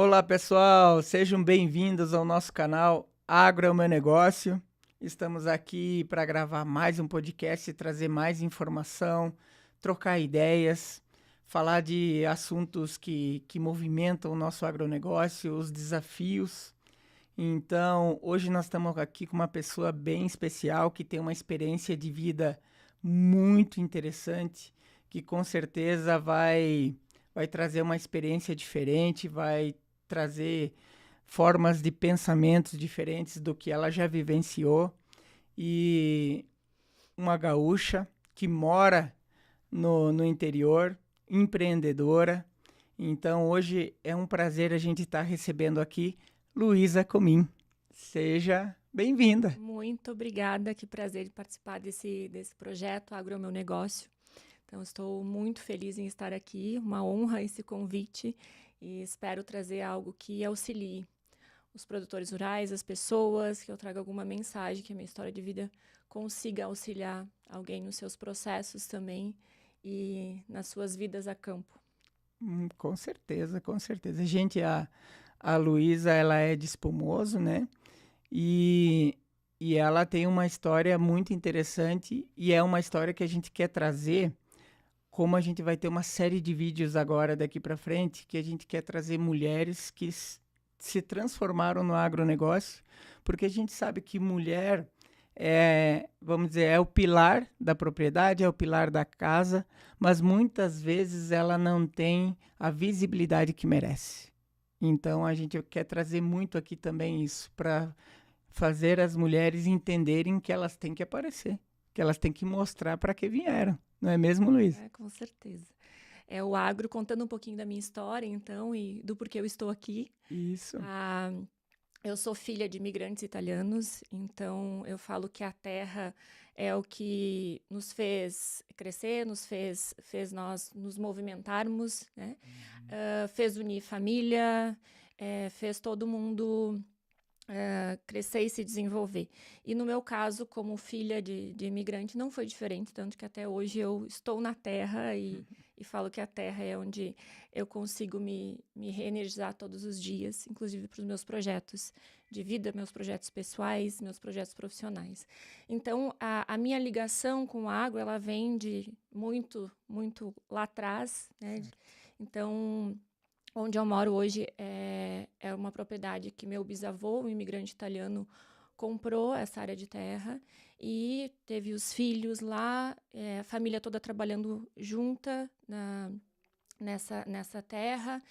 Olá pessoal, sejam bem-vindos ao nosso canal Agro é o Meu Negócio. Estamos aqui para gravar mais um podcast e trazer mais informação, trocar ideias, falar de assuntos que movimentam o nosso agronegócio, os desafios. Então, hoje nós estamos aqui com uma pessoa bem especial que tem uma experiência de vida muito interessante, que com certeza vai trazer uma experiência diferente, vai trazer formas de pensamentos diferentes do que ela já vivenciou. E uma gaúcha que mora no interior, empreendedora. Então, hoje é um prazer a gente estar recebendo aqui Luísa Comim. Seja bem-vinda. Muito obrigada, que prazer de participar desse projeto Agro é o Meu Negócio. Então, estou muito feliz em estar aqui, uma honra esse convite e espero trazer algo que auxilie os produtores rurais, as pessoas, que eu traga alguma mensagem, que a minha história de vida consiga auxiliar alguém nos seus processos também e nas suas vidas a campo. Com certeza, com certeza. Gente, a Luísa, ela é de Espumoso, né? E, e ela tem uma história muito interessante e é uma história que a gente quer trazer, como a gente vai ter uma série de vídeos agora daqui para frente, que a gente quer trazer mulheres que se transformaram no agronegócio, porque a gente sabe que mulher vamos dizer, é o pilar da propriedade, é o pilar da casa, mas muitas vezes ela não tem a visibilidade que merece. Então a gente quer trazer muito aqui também isso, para fazer as mulheres entenderem que elas têm que aparecer, que elas têm que mostrar para que vieram. Não é mesmo, Luiz? Com certeza. É o agro contando um pouquinho da minha história, então, e do porquê eu estou aqui. Isso. Eu sou filha de imigrantes italianos, então eu falo que a terra é o que nos fez crescer, fez nós nos movimentarmos, né? Fez unir família, fez todo mundo crescer e se desenvolver. E no meu caso, como filha de imigrante, não foi diferente, tanto que até hoje eu estou na terra e falo que a terra é onde eu consigo me reenergizar todos os dias, inclusive para os meus projetos de vida, meus projetos pessoais, meus projetos profissionais. Então, a minha ligação com a água, ela vem de muito, muito lá atrás, né? Então, onde eu moro hoje é uma propriedade que meu bisavô, um imigrante italiano, comprou essa área de terra e teve os filhos lá, a família toda trabalhando junta nessa terra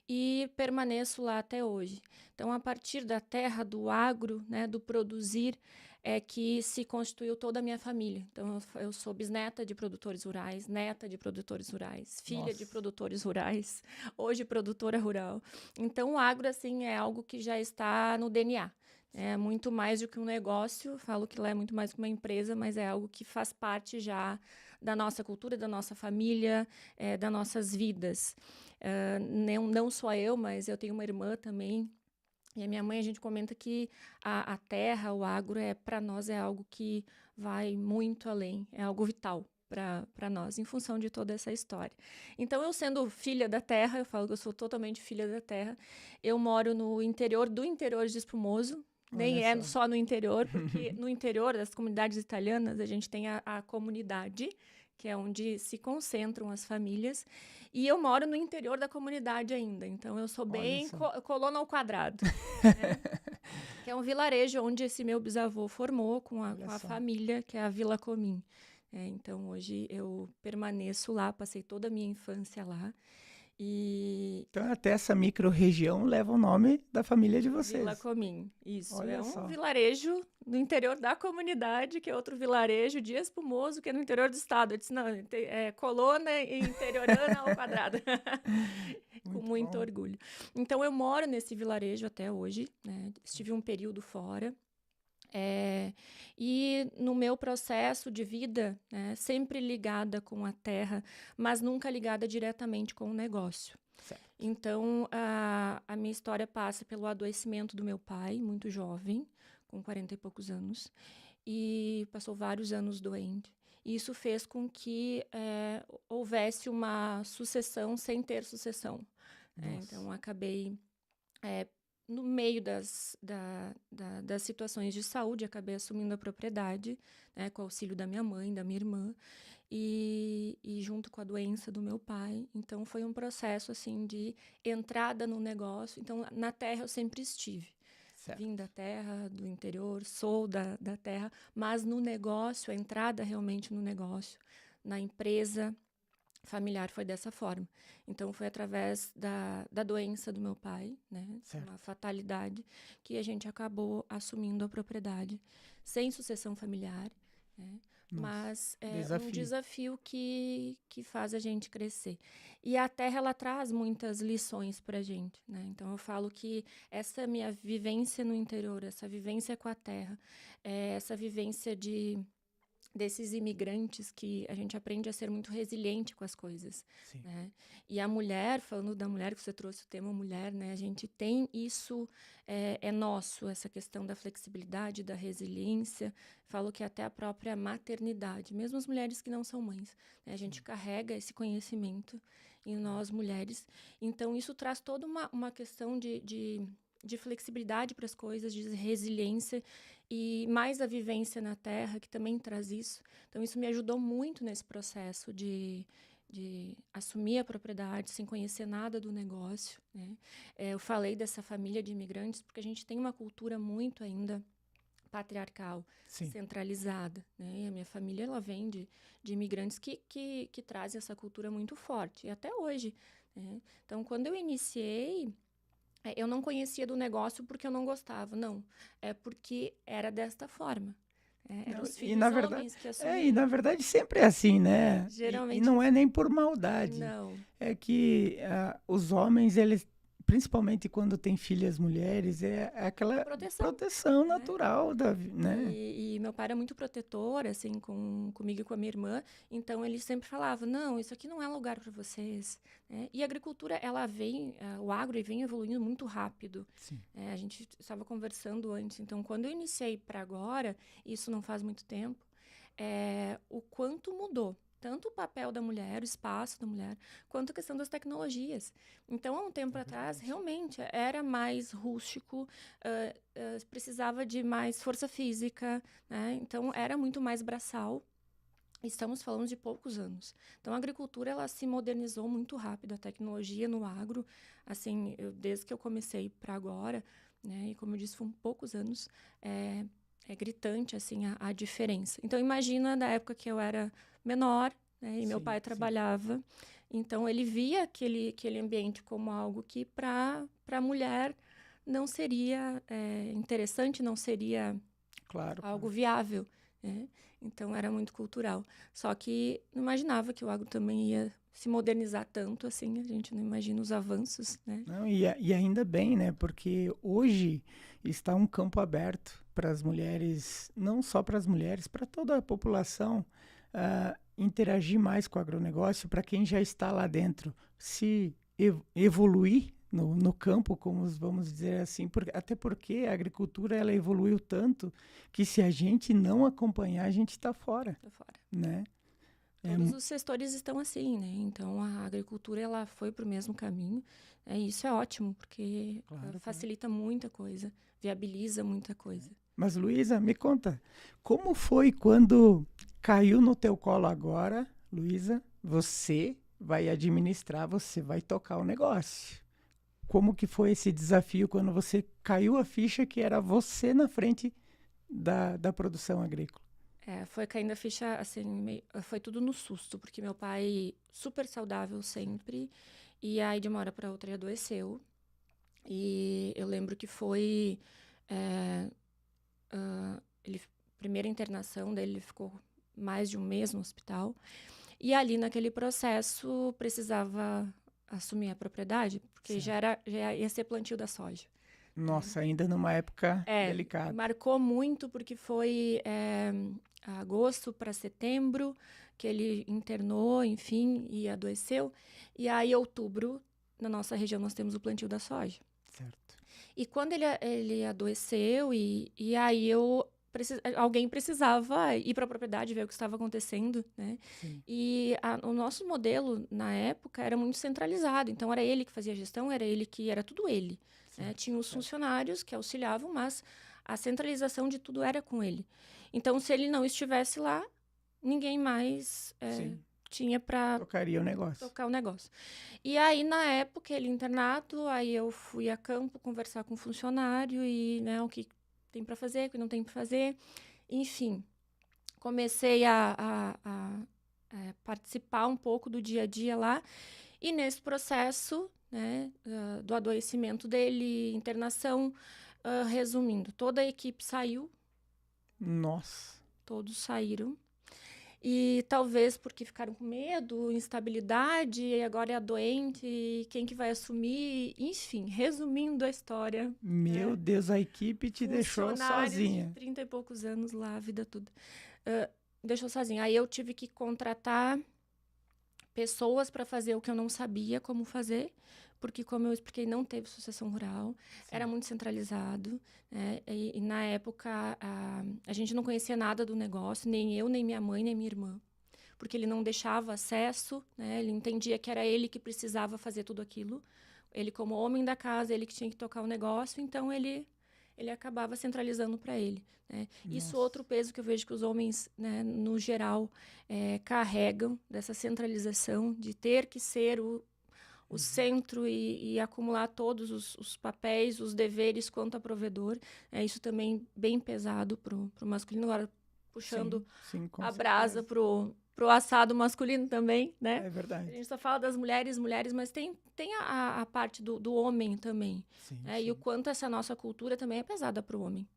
e permaneço lá até hoje. Então, a partir da terra, do agro, né, do produzir, é que se constituiu toda a minha família. Então, eu sou bisneta de produtores rurais, neta de produtores rurais, filha de produtores rurais, hoje produtora rural. Então, o agro, assim, é algo que já está no DNA. É muito mais do que um negócio, falo que lá é muito mais que uma empresa, mas é algo que faz parte já da nossa cultura, da nossa família, das nossas vidas. Não só eu, mas eu tenho uma irmã também. E a minha mãe, a gente comenta que a terra, o agro, para nós é algo que vai muito além, é algo vital para nós, em função de toda essa história. Então, eu sendo filha da terra, eu falo que eu sou totalmente filha da terra, eu moro no interior do interior de Espumoso, nem é só no interior, porque no interior das comunidades italianas, a gente tem a comunidade, que é onde se concentram as famílias, e eu moro no interior da comunidade ainda, então eu sou bem colona ao quadrado, né? Que é um vilarejo onde esse meu bisavô formou com a família, que é a Vila Comim. Então, hoje eu permaneço lá, passei toda a minha infância lá. Então, até essa micro-região leva o nome da família de vocês. Vila Comim, isso. Olha um só. vilarejo no interior da comunidade, que é outro vilarejo de Espumoso, que é no interior do estado. Eu disse, não, é colona e interiorana ao quadrado. Com muito orgulho. Então, eu moro nesse vilarejo até hoje, né? Estive um período fora. E no meu processo de vida, né, sempre ligada com a terra, mas nunca ligada diretamente com o negócio. Certo. Então, a minha história passa pelo adoecimento do meu pai, muito jovem, com 40 e poucos anos, e passou vários anos doente. E isso fez com que houvesse uma sucessão sem ter sucessão. Então, acabei no meio das situações de saúde, acabei assumindo a propriedade, né, com o auxílio da minha mãe, da minha irmã, e junto com a doença do meu pai. Então, foi um processo, assim, de entrada no negócio. Então, na terra eu sempre estive. Certo. Vim da terra, do interior, sou da terra, mas no negócio, a entrada realmente no negócio, na empresa familiar foi dessa forma. Então, foi através da doença do meu pai, né? Certo. Uma fatalidade, que a gente acabou assumindo a propriedade sem sucessão familiar, né? Nossa, Mas é um desafio. desafio que faz a gente crescer. E a terra, ela traz muitas lições para a gente, né? Então, eu falo que essa minha vivência no interior, essa vivência com a terra, essa vivência desses imigrantes, que a gente aprende a ser muito resiliente com as coisas, Sim. né? E a mulher, falando da mulher, que você trouxe o tema mulher, né? A gente tem isso, é nosso, essa questão da flexibilidade, da resiliência. Falo que até a própria maternidade, mesmo as mulheres que não são mães, né? A gente carrega esse conhecimento em nós, mulheres. Então, isso traz toda uma questão de flexibilidade para as coisas, de resiliência, e mais a vivência na terra, que também traz isso. Então, isso me ajudou muito nesse processo de assumir a propriedade sem conhecer nada do negócio, né? Eu falei dessa família de imigrantes porque a gente tem uma cultura muito ainda patriarcal, Sim. centralizada, né? E a minha família, ela vem de imigrantes que trazem essa cultura muito forte, e até hoje, né? Então, quando eu iniciei, eu não conhecia do negócio porque eu não gostava, não. É porque era desta forma. Eram os E na filhos verdade, homens que e assumiam. na verdade sempre é assim, né? E Geralmente, não é nem por maldade. não. É que os homens, eles, principalmente quando tem filhas mulheres, é aquela Proteção. proteção Né? natural né? E meu pai era muito protetor, assim, comigo e com a minha irmã. Então, ele sempre falava, não, isso aqui não é lugar para vocês, né? E a agricultura, ela vem, o agro vem evoluindo muito rápido. Sim. A gente estava conversando antes. Então, quando eu iniciei para agora, isso não faz muito tempo, o quanto mudou. Tanto o papel da mulher, o espaço da mulher, quanto a questão das tecnologias. Então, há um tempo atrás, realmente, era mais rústico, precisava de mais força física, né? Então, era muito mais braçal. Estamos falando de poucos anos. Então, a agricultura, ela se modernizou muito rápido. A tecnologia no agro, assim, desde que eu comecei para agora, né? E como eu disse, foram poucos anos, é gritante, assim, a diferença. Então, imagina da época que eu era menor, né? E meu pai trabalhava. Então, ele via aquele ambiente como algo que, para a mulher, não seria interessante, não seria algo viável, né? Então, era muito cultural. Só que não imaginava que o agro também ia se modernizar tanto, assim. A gente não imagina os avanços, né? Não, e ainda bem, né? Porque hoje está um campo aberto para as mulheres, não só para as mulheres, para toda a população, interagir mais com o agronegócio, para quem já está lá dentro, se evoluir no campo, como vamos dizer assim, até porque a agricultura, ela evoluiu tanto que se a gente não acompanhar, a gente está fora, né? Todos os setores estão assim, né? Então, a agricultura, ela foi para o mesmo caminho. E isso é ótimo, porque facilita muita coisa, viabiliza muita coisa. Mas, Luísa, me conta, como foi quando caiu no teu colo agora, Luísa, você vai administrar, você vai tocar o negócio? Como que foi esse desafio quando você caiu a ficha que era você na frente da produção agrícola? Foi caindo a ficha, assim, foi tudo no susto, porque meu pai, super saudável sempre, e aí de uma hora para outra ele adoeceu. E eu lembro que foi primeira internação dele, ele ficou mais de um mês no hospital. E ali naquele processo precisava assumir a propriedade, porque já ia ser plantio da soja. Nossa, ainda numa época delicada. Marcou muito porque foi agosto para setembro que ele internou, enfim, e adoeceu. E aí, outubro, na nossa região, nós temos o plantio da soja. Certo. E quando ele adoeceu, e aí eu alguém precisava ir para a propriedade ver o que estava acontecendo, né? Sim. E o nosso modelo, na época, era muito centralizado. Então, era ele que fazia a gestão, era tudo ele. Né? Tinha os funcionários que auxiliavam, mas a centralização de tudo era com ele. Então, se ele não estivesse lá, ninguém mais tinha para tocaria o negócio. tocar o negócio. E aí, na época, ele internado, aí eu fui a campo conversar com o funcionário e, né, o que tem para fazer, o que não tem para fazer. Enfim, comecei a participar um pouco do dia a dia lá. E nesse processo, né, do adoecimento dele, internação, resumindo, toda a equipe saiu. Nossa. Todos saíram. E talvez porque ficaram com medo, instabilidade, e agora é a doente, e quem que vai assumir? Enfim, resumindo a história. Meu Deus, a equipe te deixou sozinha. De 30 e poucos anos lá, a vida toda. Deixou sozinha. Aí eu tive que contratar pessoas para fazer o que eu não sabia como fazer, porque, como eu expliquei, não teve sucessão rural, era muito centralizado, né? E na época a gente não conhecia nada do negócio, nem eu, nem minha mãe, nem minha irmã, porque ele não deixava acesso, né? Ele entendia que era ele que precisava fazer tudo aquilo, ele como homem da casa, ele que tinha que tocar o negócio, então ele acabava centralizando para ele, né? Isso é outro peso que eu vejo que os homens, né, no geral, carregam, dessa centralização, de ter que ser o centro e acumular todos os papéis, os deveres quanto a provedor. Isso também bem pesado pro masculino. Agora, puxando a brasa pro assado masculino também, né? É verdade. A gente só fala das mulheres, mas tem a parte do homem também. Sim. E o quanto essa nossa cultura também é pesada pro homem.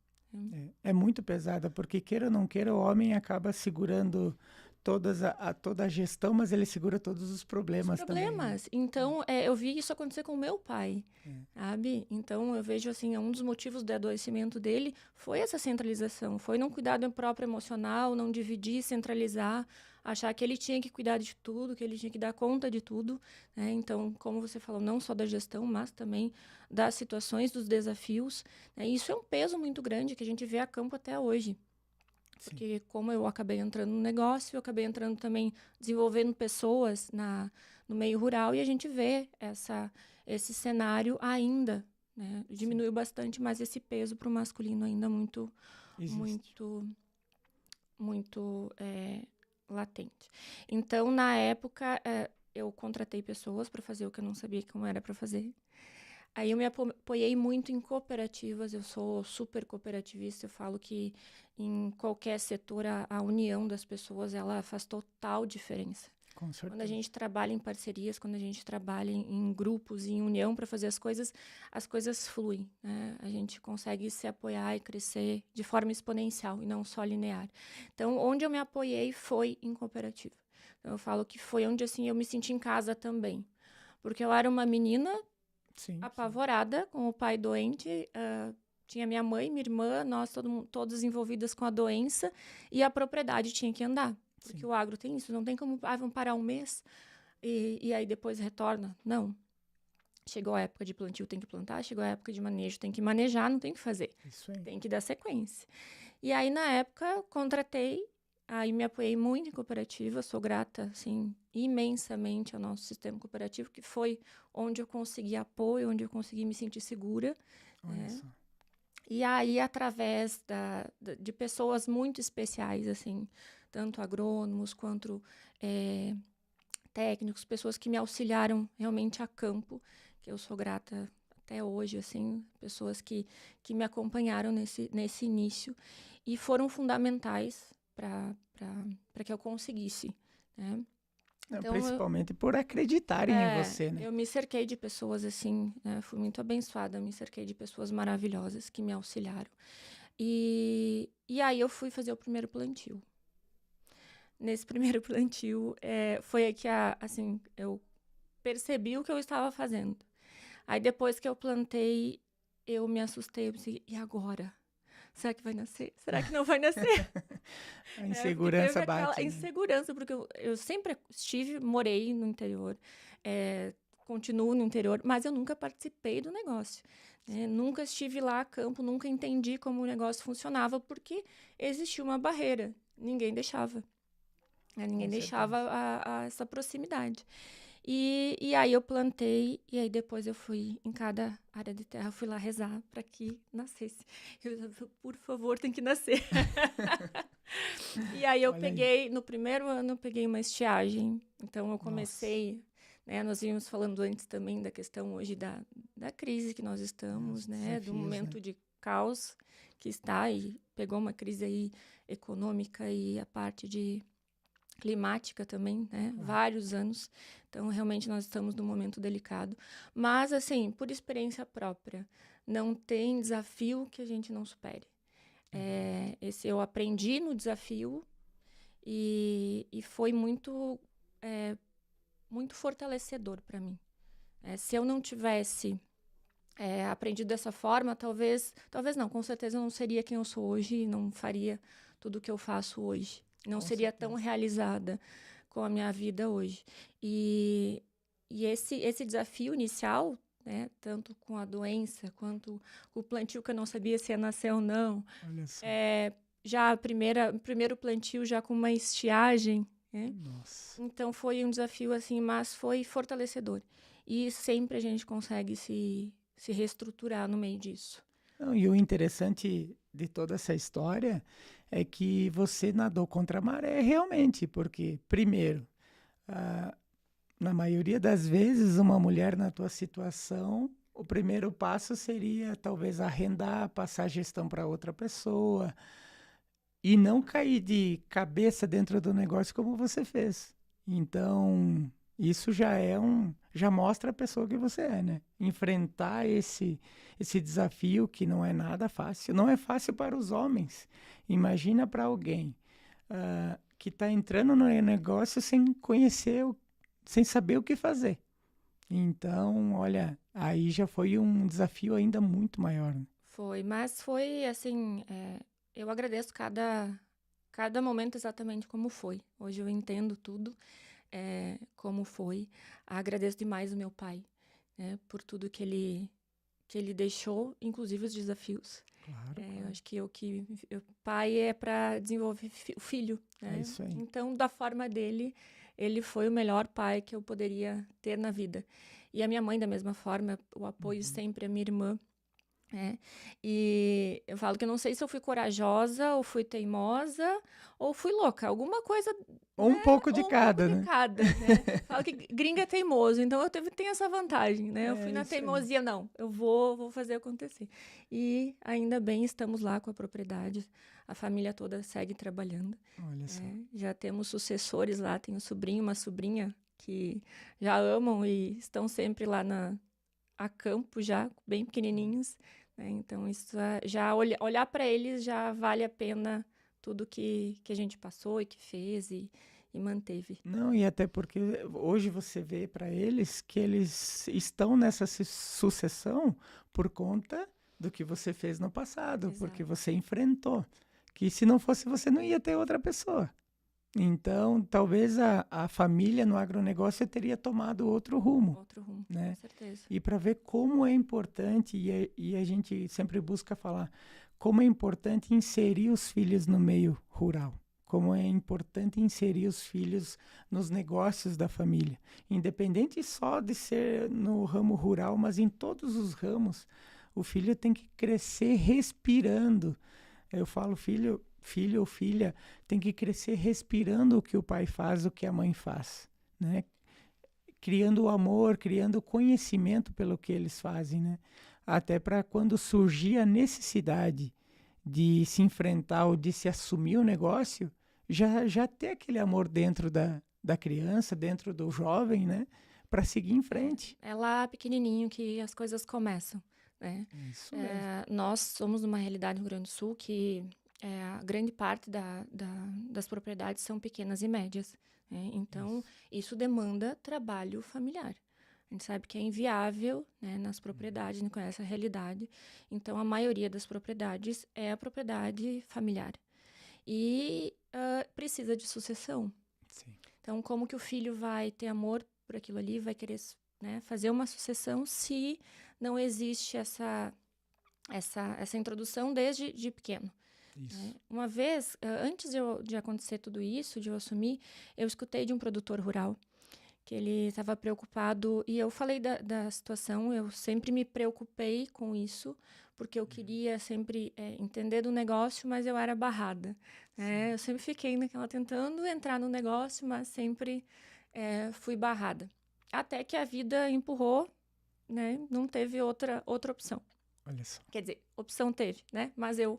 É muito pesada, porque queira ou não queira, o homem acaba segurando toda a gestão, mas ele segura todos os problemas também. Né? Então, eu vi isso acontecer com o meu pai, sabe? Então, eu vejo, assim, um dos motivos do adoecimento dele foi essa centralização, foi não cuidar do próprio emocional, não dividir, centralizar, achar que ele tinha que cuidar de tudo, que ele tinha que dar conta de tudo, né? Então, como você falou, não só da gestão, mas também das situações, dos desafios, né? Isso é um peso muito grande que a gente vê a campo até hoje. Porque como eu acabei entrando no negócio, eu acabei entrando também, desenvolvendo pessoas no meio rural, e a gente vê esse cenário ainda, né? Diminuiu bastante, mas esse peso para o masculino ainda muito latente. Então, na época, eu contratei pessoas para fazer o que eu não sabia como era para fazer. Aí eu me apoiei muito em cooperativas, eu sou super cooperativista, eu falo que em qualquer setor a união das pessoas, ela faz total diferença. Com certeza. Quando a gente trabalha em parcerias, quando a gente trabalha em grupos, em união para fazer as coisas fluem, né? A gente consegue se apoiar e crescer de forma exponencial e não só linear. Então, onde eu me apoiei foi em cooperativa. Então, eu falo que foi onde assim, eu me senti em casa também. Porque eu era uma menina apavorada, com o pai doente, tinha minha mãe, minha irmã, nós todos envolvidas com a doença, e a propriedade tinha que andar, porque o agro tem isso, não tem como, vamos parar um mês, e aí depois retorna, não. Chegou a época de plantio, tem que plantar, chegou a época de manejo, tem que manejar, não tem o que fazer, tem que dar sequência. E aí, na época, contratei, aí me apoiei muito em cooperativa, sou grata, assim, imensamente ao nosso sistema cooperativo, que foi onde eu consegui apoio, onde eu consegui me sentir segura. E aí, através de pessoas muito especiais, assim, tanto agrônomos quanto técnicos, pessoas que me auxiliaram realmente a campo, que eu sou grata até hoje, assim, pessoas que me acompanharam nesse início e foram fundamentais para que eu conseguisse, né? Então, principalmente por acreditarem em você, né? Eu me cerquei de pessoas assim, né? Fui muito abençoada, me cerquei de pessoas maravilhosas que me auxiliaram. E aí eu fui fazer o primeiro plantio. Nesse primeiro plantio, foi aí que assim, eu percebi o que eu estava fazendo. Aí depois que eu plantei, eu me assustei, eu pensei, e agora? Será que vai nascer? Será que não vai nascer? A insegurança bate. A insegurança, porque eu sempre morei no interior, continuo no interior, mas eu nunca participei do negócio. Né? Nunca estive lá a campo, nunca entendi como o negócio funcionava, porque existia uma barreira. Ninguém deixava. Né? Ninguém deixava essa proximidade. E aí eu plantei, e aí depois eu fui em cada área de terra, fui lá rezar para que nascesse. Por favor, tem que nascer. E aí eu peguei, no primeiro ano, eu peguei uma estiagem. Então eu comecei, né, nós vimos falando antes também da questão hoje da crise que nós estamos, né, do momento de caos que está, e pegou uma crise aí econômica e a parte de climática também, né? Vários anos. Então, realmente, nós estamos num momento delicado. Mas, assim, por experiência própria, não tem desafio que a gente não supere. Esse eu aprendi no desafio e foi muito, muito fortalecedor para mim. Se eu não tivesse aprendido dessa forma, talvez não, com certeza eu não seria quem eu sou hoje e não faria tudo o que eu faço hoje. Não seria tão realizada com a minha vida hoje. E esse desafio inicial, né, tanto com a doença, quanto com o plantio que eu não sabia se ia nascer ou não. Olha só. Já o primeiro plantio já com uma estiagem. Né? Nossa. Então foi um desafio, assim, mas foi fortalecedor. E sempre a gente consegue se reestruturar no meio disso. Não, e o interessante de toda essa história é que você nadou contra a maré realmente, porque, primeiro, na maioria das vezes, uma mulher na tua situação, o primeiro passo seria talvez arrendar, passar a gestão para outra pessoa e não cair de cabeça dentro do negócio como você fez. Então, isso já mostra a pessoa que você é, né? Enfrentar esse desafio que não é nada fácil. Não é fácil para os homens. Imagina para alguém que está entrando no negócio sem conhecer, sem saber o que fazer. Então, olha, aí já foi um desafio ainda muito maior. Né? Mas foi assim, eu agradeço cada momento exatamente como foi. Hoje eu entendo tudo. Como foi. Agradeço demais o meu pai, né, por tudo que ele deixou, inclusive os desafios. Claro. Eu acho que o pai é para desenvolver o filho. Né? É isso aí. Então, da forma dele, ele foi o melhor pai que eu poderia ter na vida. E a minha mãe, da mesma forma, o apoio sempre a minha irmã. E eu falo que eu não sei se eu fui corajosa, ou fui teimosa, ou fui louca. Alguma coisa. Ou um pouco de cada, né? Falo que gringa é teimoso, então eu tenho essa vantagem, né? Eu fui na teimosia, não. Eu vou fazer acontecer. E ainda bem, estamos lá com a propriedade. A família toda segue trabalhando. Olha só. Já temos sucessores lá, tem um sobrinho, uma sobrinha que já amam e estão sempre lá a campo já, bem pequenininhos. Então, isso já olhar para eles já vale a pena tudo que a gente passou e que fez e manteve. Não, e até porque hoje você vê para eles que eles estão nessa sucessão por conta do que você fez no passado, Exato. Porque você enfrentou. Que se não fosse você, não ia ter outra pessoa. Então, talvez a família no agronegócio teria tomado outro rumo. Outro rumo, né? Com certeza. E para ver como é importante, e a gente sempre busca falar, como é importante inserir os filhos no meio rural. Como é importante inserir os filhos nos negócios da família. Independente só de ser no ramo rural, mas em todos os ramos, o filho tem que crescer respirando. Eu falo, filho ou filha tem que crescer respirando o que o pai faz, o que a mãe faz, né? Criando o amor, criando o conhecimento pelo que eles fazem, né? Até para quando surgir a necessidade de se enfrentar ou de se assumir o negócio, já ter aquele amor dentro da criança, dentro do jovem, né? Para seguir em frente. É lá pequenininho que as coisas começam, né? Isso mesmo. Nós somos numa realidade no Rio Grande do Sul que a grande parte das propriedades são pequenas e médias. Né? Então, isso demanda trabalho familiar. A gente sabe que é inviável, né, nas propriedades, não conhece a realidade. Então, a maioria das propriedades é a propriedade familiar. E precisa de sucessão. Sim. Então, como que o filho vai ter amor por aquilo ali, vai querer, né, fazer uma sucessão se não existe essa introdução desde de pequeno. Isso. Uma vez, antes de acontecer tudo isso, de eu assumir, eu escutei de um produtor rural que ele estava preocupado, e eu falei da situação, eu sempre me preocupei com isso, porque eu queria sempre entender do negócio, mas eu era barrada. Eu sempre fiquei naquela, tentando entrar no negócio, mas sempre fui barrada. Até que a vida empurrou, né? Não teve outra opção. Olha só. Quer dizer, opção teve, né? Mas eu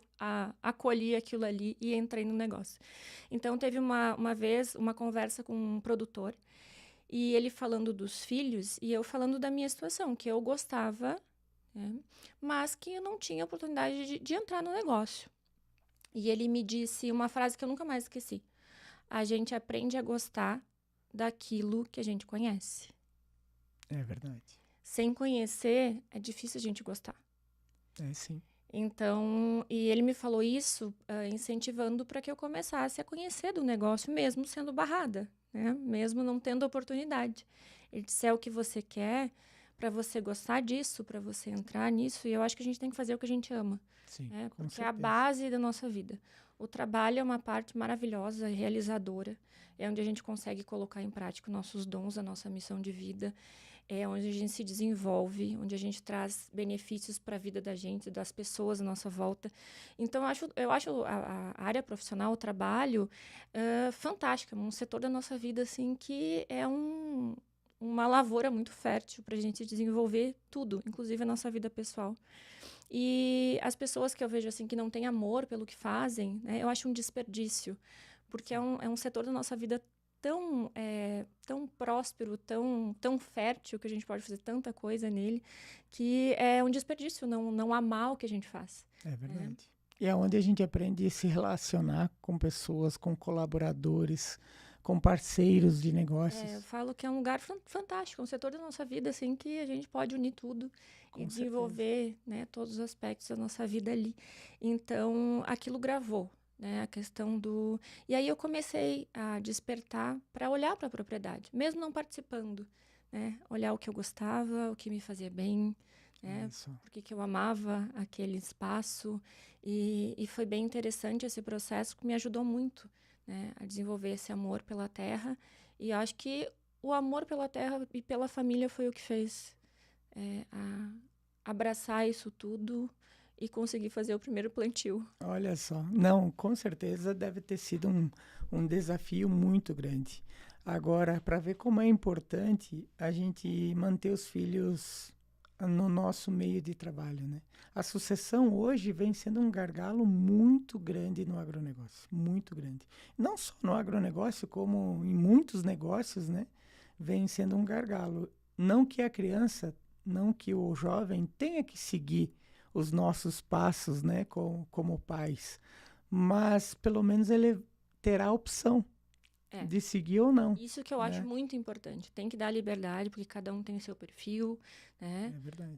acolhi aquilo ali e entrei no negócio. Então, teve uma vez uma conversa com um produtor, e ele falando dos filhos e eu falando da minha situação, que eu gostava, né? Mas que eu não tinha oportunidade de entrar no negócio. E ele me disse uma frase que eu nunca mais esqueci. A gente aprende a gostar daquilo que a gente conhece. É verdade. Sem conhecer, é difícil a gente gostar. Sim. Então, e ele me falou isso incentivando para que eu começasse a conhecer do negócio, mesmo sendo barrada, né? Mesmo não tendo oportunidade. Ele disse, é o que você quer, para você gostar disso, para você entrar nisso, e eu acho que a gente tem que fazer o que a gente ama. Sim, com Porque é a certeza. base da nossa vida. O trabalho é uma parte maravilhosa, realizadora, é onde a gente consegue colocar em prática nossos dons, a nossa missão de vida, é onde a gente se desenvolve, onde a gente traz benefícios para a vida da gente, das pessoas à nossa volta. Então, eu acho a área profissional, o trabalho, fantástica, um setor da nossa vida assim, que é uma lavoura muito fértil para a gente desenvolver tudo, inclusive a nossa vida pessoal. E as pessoas que eu vejo assim que não têm amor pelo que fazem, né, eu acho um desperdício, porque é um setor da nossa vida tão próspero, tão fértil, que a gente pode fazer tanta coisa nele, que é um desperdício não amar o que a gente faz. É verdade. E é onde a gente aprende a se relacionar com pessoas, com colaboradores, com parceiros de negócios. Eu falo que é um lugar fantástico, um setor da nossa vida, assim, que a gente pode unir tudo e desenvolver, né, todos os aspectos da nossa vida ali. Então, aquilo gravou, né, a questão do... E aí eu comecei a despertar para olhar para a propriedade, mesmo não participando, né, olhar o que eu gostava, o que me fazia bem, né, porque que eu amava aquele espaço, e foi bem interessante esse processo, que me ajudou muito, né, a desenvolver esse amor pela terra, e eu acho que o amor pela terra e pela família foi o que fez abraçar isso tudo e conseguir fazer o primeiro plantio. Olha só, não, com certeza deve ter sido um desafio muito grande. Agora, para ver como é importante a gente manter os filhos no nosso meio de trabalho, né? A sucessão hoje vem sendo um gargalo muito grande no agronegócio, muito grande. Não só no agronegócio, como em muitos negócios, né? Vem sendo um gargalo. Não que a criança, não que o jovem tenha que seguir os nossos passos, né, como pais, mas pelo menos ele terá a opção de seguir ou não. Isso que eu acho muito importante. Tem que dar liberdade, porque cada um tem seu perfil, né? É verdade.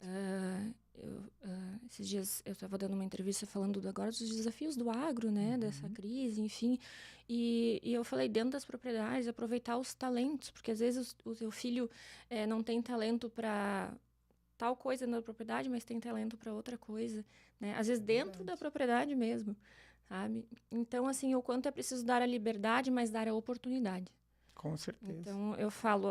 Esses dias eu estava dando uma entrevista falando agora dos desafios do agro, né? Dessa crise, enfim. E eu falei, dentro das propriedades, aproveitar os talentos, porque às vezes o teu filho não tem talento para tal coisa na propriedade, mas tem talento para outra coisa, né? Às vezes dentro da propriedade mesmo, sabe? Então, assim, o quanto é preciso dar a liberdade, mas dar a oportunidade. Com certeza. Então, eu falo,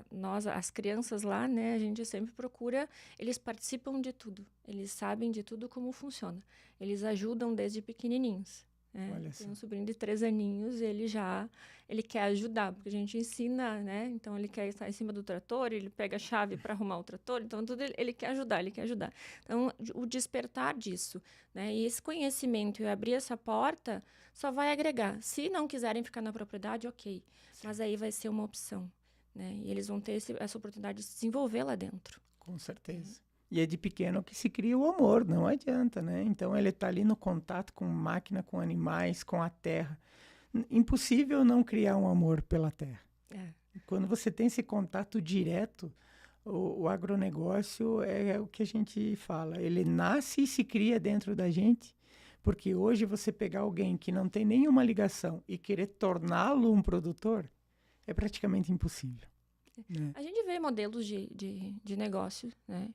nós, as crianças lá, né, a gente sempre procura, eles participam de tudo, eles sabem de tudo como funciona, eles ajudam desde pequenininhos. Tem um sobrinho de 3 aninhos, ele quer ajudar, porque a gente ensina, né? Então, ele quer estar em cima do trator, ele pega a chave para arrumar o trator, então, tudo ele quer ajudar, Então, o despertar disso, né? E esse conhecimento e abrir essa porta só vai agregar. Se não quiserem ficar na propriedade, ok, mas aí vai ser uma opção, né? E eles vão ter essa oportunidade de se desenvolver lá dentro. Com certeza. E é de pequeno que se cria o amor, não adianta, né? Então ele está ali no contato com máquina, com animais, com a terra. Impossível não criar um amor pela terra. Quando você tem esse contato direto, o agronegócio é o que a gente fala. Ele nasce e se cria dentro da gente, porque hoje você pegar alguém que não tem nenhuma ligação e querer torná-lo um produtor, é praticamente impossível. A gente vê modelos de negócio, né?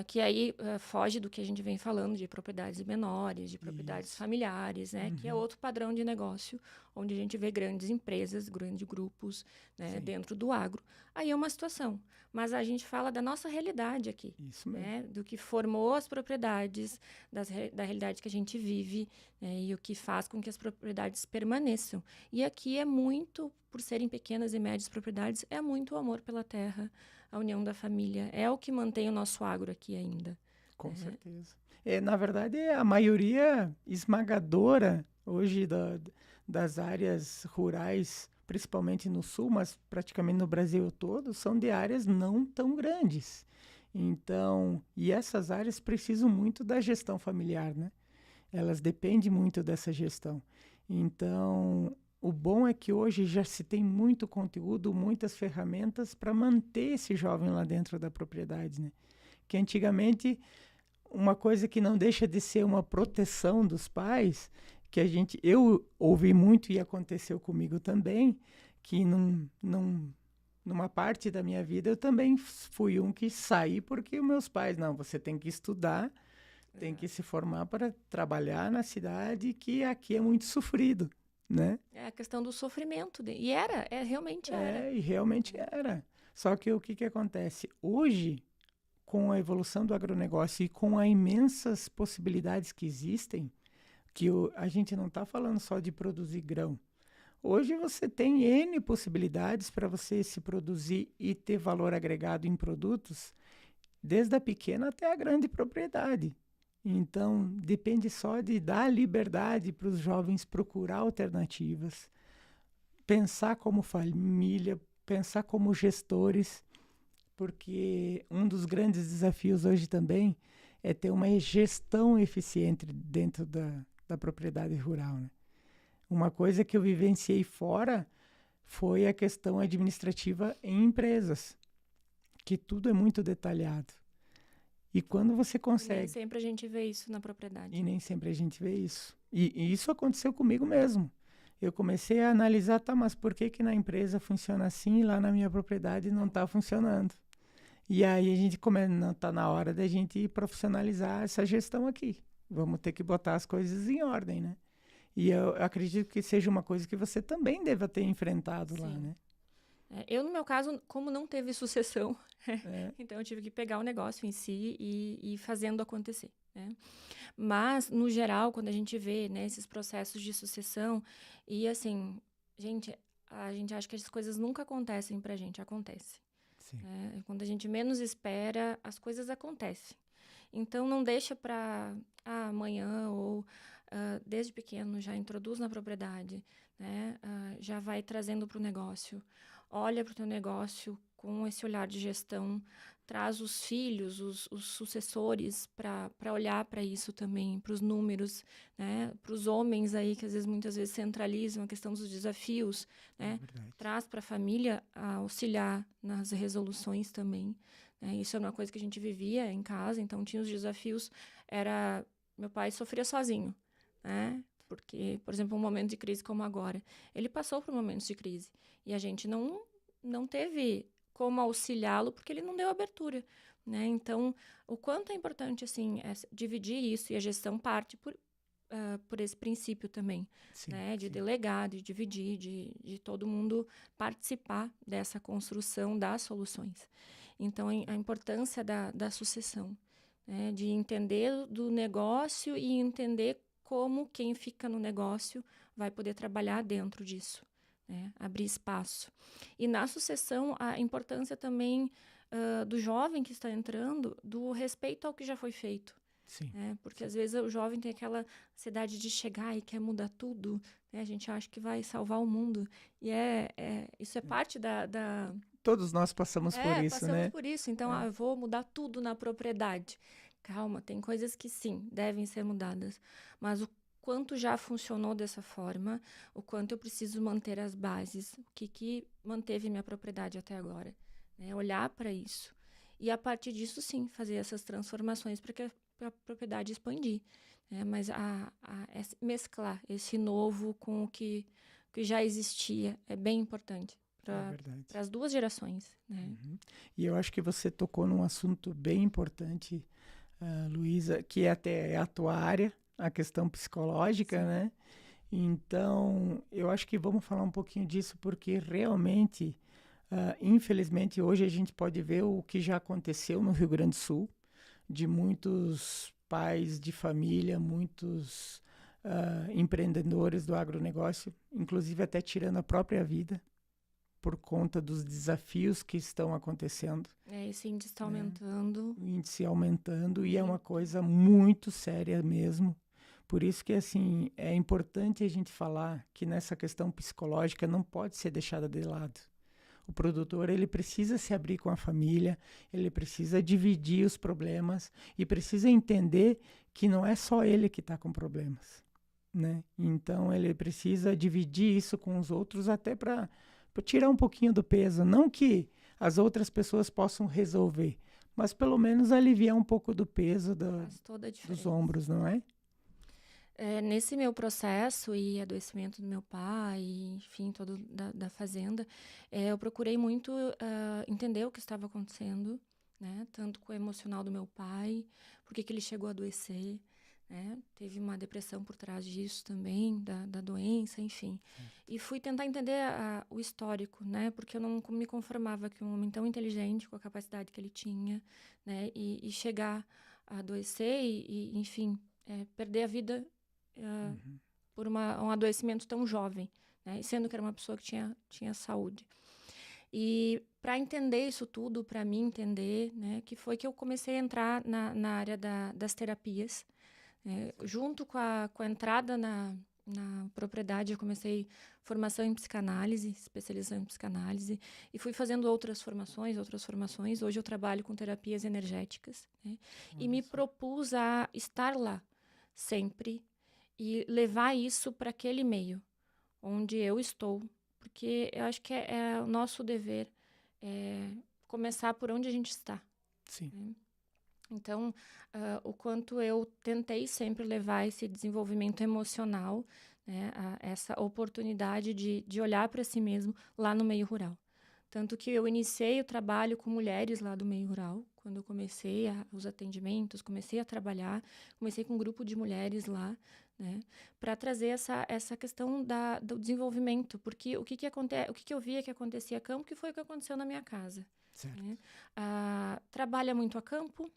Que aí foge do que a gente vem falando de propriedades menores, de propriedades familiares, né? Que é outro padrão de negócio, onde a gente vê grandes empresas, grandes grupos, né? Dentro do agro. Aí é uma situação. Mas a gente fala da nossa realidade aqui. Isso mesmo. Né? Do que formou as propriedades, da realidade que a gente vive, né? E o que faz com que as propriedades permaneçam. E aqui é muito, por serem pequenas e médias propriedades, é muito o amor pela terra, a união da família. É o que mantém o nosso agro aqui ainda. Com certeza. Na verdade, a maioria esmagadora hoje das áreas rurais, principalmente no sul, mas praticamente no Brasil todo, são de áreas não tão grandes. Então, e essas áreas precisam muito da gestão familiar, né? Elas dependem muito dessa gestão. Então, o bom é que hoje já se tem muito conteúdo, muitas ferramentas para manter esse jovem lá dentro da propriedade, né? Que antigamente, uma coisa que não deixa de ser uma proteção dos pais, que eu ouvi muito e aconteceu comigo também, que numa parte da minha vida eu também fui um que saí porque os meus pais, não, você tem que estudar, tem que se formar para trabalhar na cidade, que aqui é muito sofrido, né? É a questão do sofrimento. E realmente era. E realmente era. Só que o que acontece? Hoje, com a evolução do agronegócio e com as imensas possibilidades que existem, que a gente não está falando só de produzir grão. Hoje você tem N possibilidades para você se produzir e ter valor agregado em produtos, desde a pequena até a grande propriedade. Então, depende só de dar liberdade para os jovens procurar alternativas, pensar como família, pensar como gestores, porque um dos grandes desafios hoje também é ter uma gestão eficiente dentro da propriedade rural, né? Uma coisa que eu vivenciei fora foi a questão administrativa em empresas, que tudo é muito detalhado. E quando você consegue... Nem sempre a gente vê isso na propriedade. E nem sempre a gente vê isso. E isso aconteceu comigo mesmo. Eu comecei a analisar, tá, mas por que na empresa funciona assim e lá na minha propriedade não está funcionando? E aí a gente não está na hora da gente profissionalizar essa gestão aqui. Vamos ter que botar as coisas em ordem, né? E eu acredito que seja uma coisa que você também deva ter enfrentado lá, né? Eu, no meu caso, como não teve sucessão, então eu tive que pegar o negócio em si e ir fazendo acontecer, né? Mas, no geral, quando a gente vê, né, esses processos de sucessão, e assim, a gente acha que as coisas nunca acontecem pra gente, acontece. Sim. Quando a gente menos espera, as coisas acontecem. Então, não deixa para amanhã ou desde pequeno já introduz na propriedade, né? Já vai trazendo para o negócio. Olha para o teu negócio com esse olhar de gestão, traz os filhos, os sucessores para olhar para isso também, para os números, né? Para os homens aí que muitas vezes centralizam a questão dos desafios, né? Traz para a família auxiliar nas resoluções também. Isso é uma coisa que a gente vivia em casa, então tinha os desafios, meu pai sofria sozinho, né? Porque, por exemplo, um momento de crise como agora, ele passou por momentos de crise e a gente não teve como auxiliá-lo porque ele não deu abertura, né? Então, o quanto é importante, assim, dividir isso, e a gestão parte por esse princípio também, Sim, né? De sim. delegar, de dividir, de todo mundo participar dessa construção das soluções. Então, a importância da sucessão, né? De entender do negócio e entender como quem fica no negócio vai poder trabalhar dentro disso, né? Abrir espaço. E na sucessão, a importância também do jovem que está entrando, do respeito ao que já foi feito. Sim. Porque às vezes o jovem tem aquela ansiedade de chegar e quer mudar tudo, né? A gente acha que vai salvar o mundo. E isso é parte da... Todos nós passamos por isso, passamos né? por isso. Então, eu vou mudar tudo na propriedade. Calma, tem coisas que sim, devem ser mudadas. Mas o quanto já funcionou dessa forma, o quanto eu preciso manter as bases, o que manteve minha propriedade até agora. Né? Olhar para isso. E a partir disso, sim, fazer essas transformações para que a propriedade expandir. Né? Mas mesclar esse novo com o que já existia é bem importante para verdade. as duas gerações, né? E eu acho que você tocou num assunto bem importante, Luísa, que até é a tua área, a questão psicológica, né? Então, eu acho que vamos falar um pouquinho disso, porque realmente, infelizmente, hoje a gente pode ver o que já aconteceu no Rio Grande do Sul, de muitos pais de família, muitos empreendedores do agronegócio, inclusive até tirando a própria vida, por conta dos desafios que estão acontecendo. Esse índice está aumentando. O índice aumentando e é uma coisa muito séria mesmo. Por isso que, assim, é importante a gente falar que nessa questão psicológica não pode ser deixada de lado. O produtor, ele precisa se abrir com a família, ele precisa dividir os problemas e precisa entender que não é só ele que está com problemas, né? Então, ele precisa dividir isso com os outros até para tirar um pouquinho do peso. Não que as outras pessoas possam resolver, mas pelo menos aliviar um pouco do peso Faz toda a dos diferença. ombros, não é? Nesse meu processo e adoecimento do meu pai, enfim, todo da fazenda, eu procurei muito entender o que estava acontecendo, né? Tanto com o emocional do meu pai, por que ele chegou a adoecer, né? Teve uma depressão por trás disso também, da doença, enfim. E fui tentar entender o histórico, né? Porque eu não me conformava que um homem tão inteligente, com a capacidade que ele tinha, né? E chegar a adoecer e enfim, perder a vida por um adoecimento tão jovem, né? Sendo que era uma pessoa que tinha saúde. E para entender isso tudo, para mim entender, né, que foi que eu comecei a entrar na área das terapias. Junto com a entrada na propriedade, eu comecei formação em psicanálise, especialização em psicanálise, e fui fazendo outras formações. Hoje eu trabalho com terapias energéticas, né? E me propus a estar lá sempre e levar isso para aquele meio onde eu estou, porque eu acho que é o nosso dever começar por onde a gente está. Sim. Né? Então, o quanto eu tentei sempre levar esse desenvolvimento emocional, né, essa oportunidade de olhar para si mesmo lá no meio rural. Tanto que eu iniciei o trabalho com mulheres lá do meio rural, quando eu comecei os atendimentos, comecei a trabalhar, comecei com um grupo de mulheres lá, né, para trazer essa questão do desenvolvimento, porque o que eu via que acontecia a campo, que foi o que aconteceu na minha casa. Certo. Né? Trabalha muito a campo,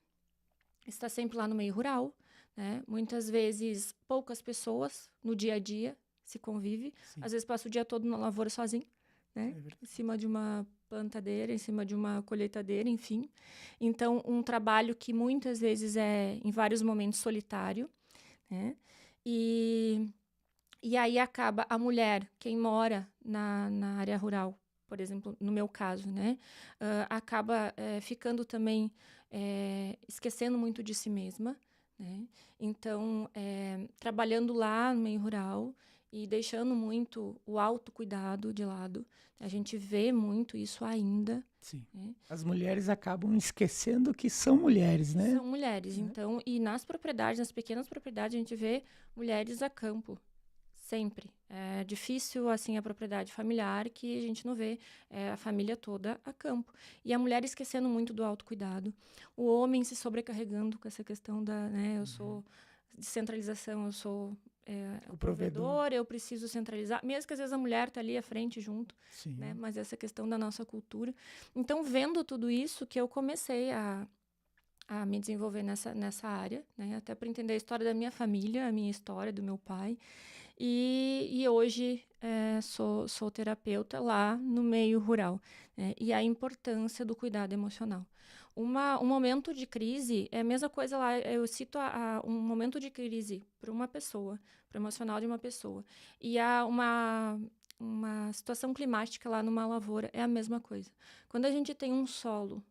está sempre lá no meio rural, né? Muitas vezes poucas pessoas no dia a dia se convive, Sim. às vezes passa o dia todo na lavoura sozinho, né? Em cima de uma plantadeira, em cima de uma colheitadeira, enfim. Então, um trabalho que muitas vezes é, em vários momentos, solitário, né? E aí acaba a mulher, quem mora na área rural, por exemplo, no meu caso, né? Acaba ficando também esquecendo muito de si mesma, né? Então, trabalhando lá no meio rural e deixando muito o autocuidado de lado. A gente vê muito isso ainda. Sim. Né? As mulheres acabam esquecendo que são mulheres, né? São mulheres, então, e nas propriedades, nas pequenas propriedades, a gente vê mulheres a campo. Sempre. É difícil, assim, a propriedade familiar que a gente não vê a família toda a campo. E a mulher esquecendo muito do autocuidado. O homem se sobrecarregando com essa questão eu sou descentralização, eu sou o provedor, eu preciso centralizar. Mesmo que às vezes a mulher está ali à frente junto, Sim. né? Mas essa questão da nossa cultura. Então, vendo tudo isso, que eu comecei a me desenvolver nessa área, né? Até para entender a história da minha família, a minha história, do meu pai. E hoje sou terapeuta lá no meio rural, né? E a importância do cuidado emocional. Um momento de crise é a mesma coisa lá. Eu cito um momento de crise para uma pessoa, para o emocional de uma pessoa. E há uma situação climática lá numa lavoura, é a mesma coisa. Quando a gente tem um solo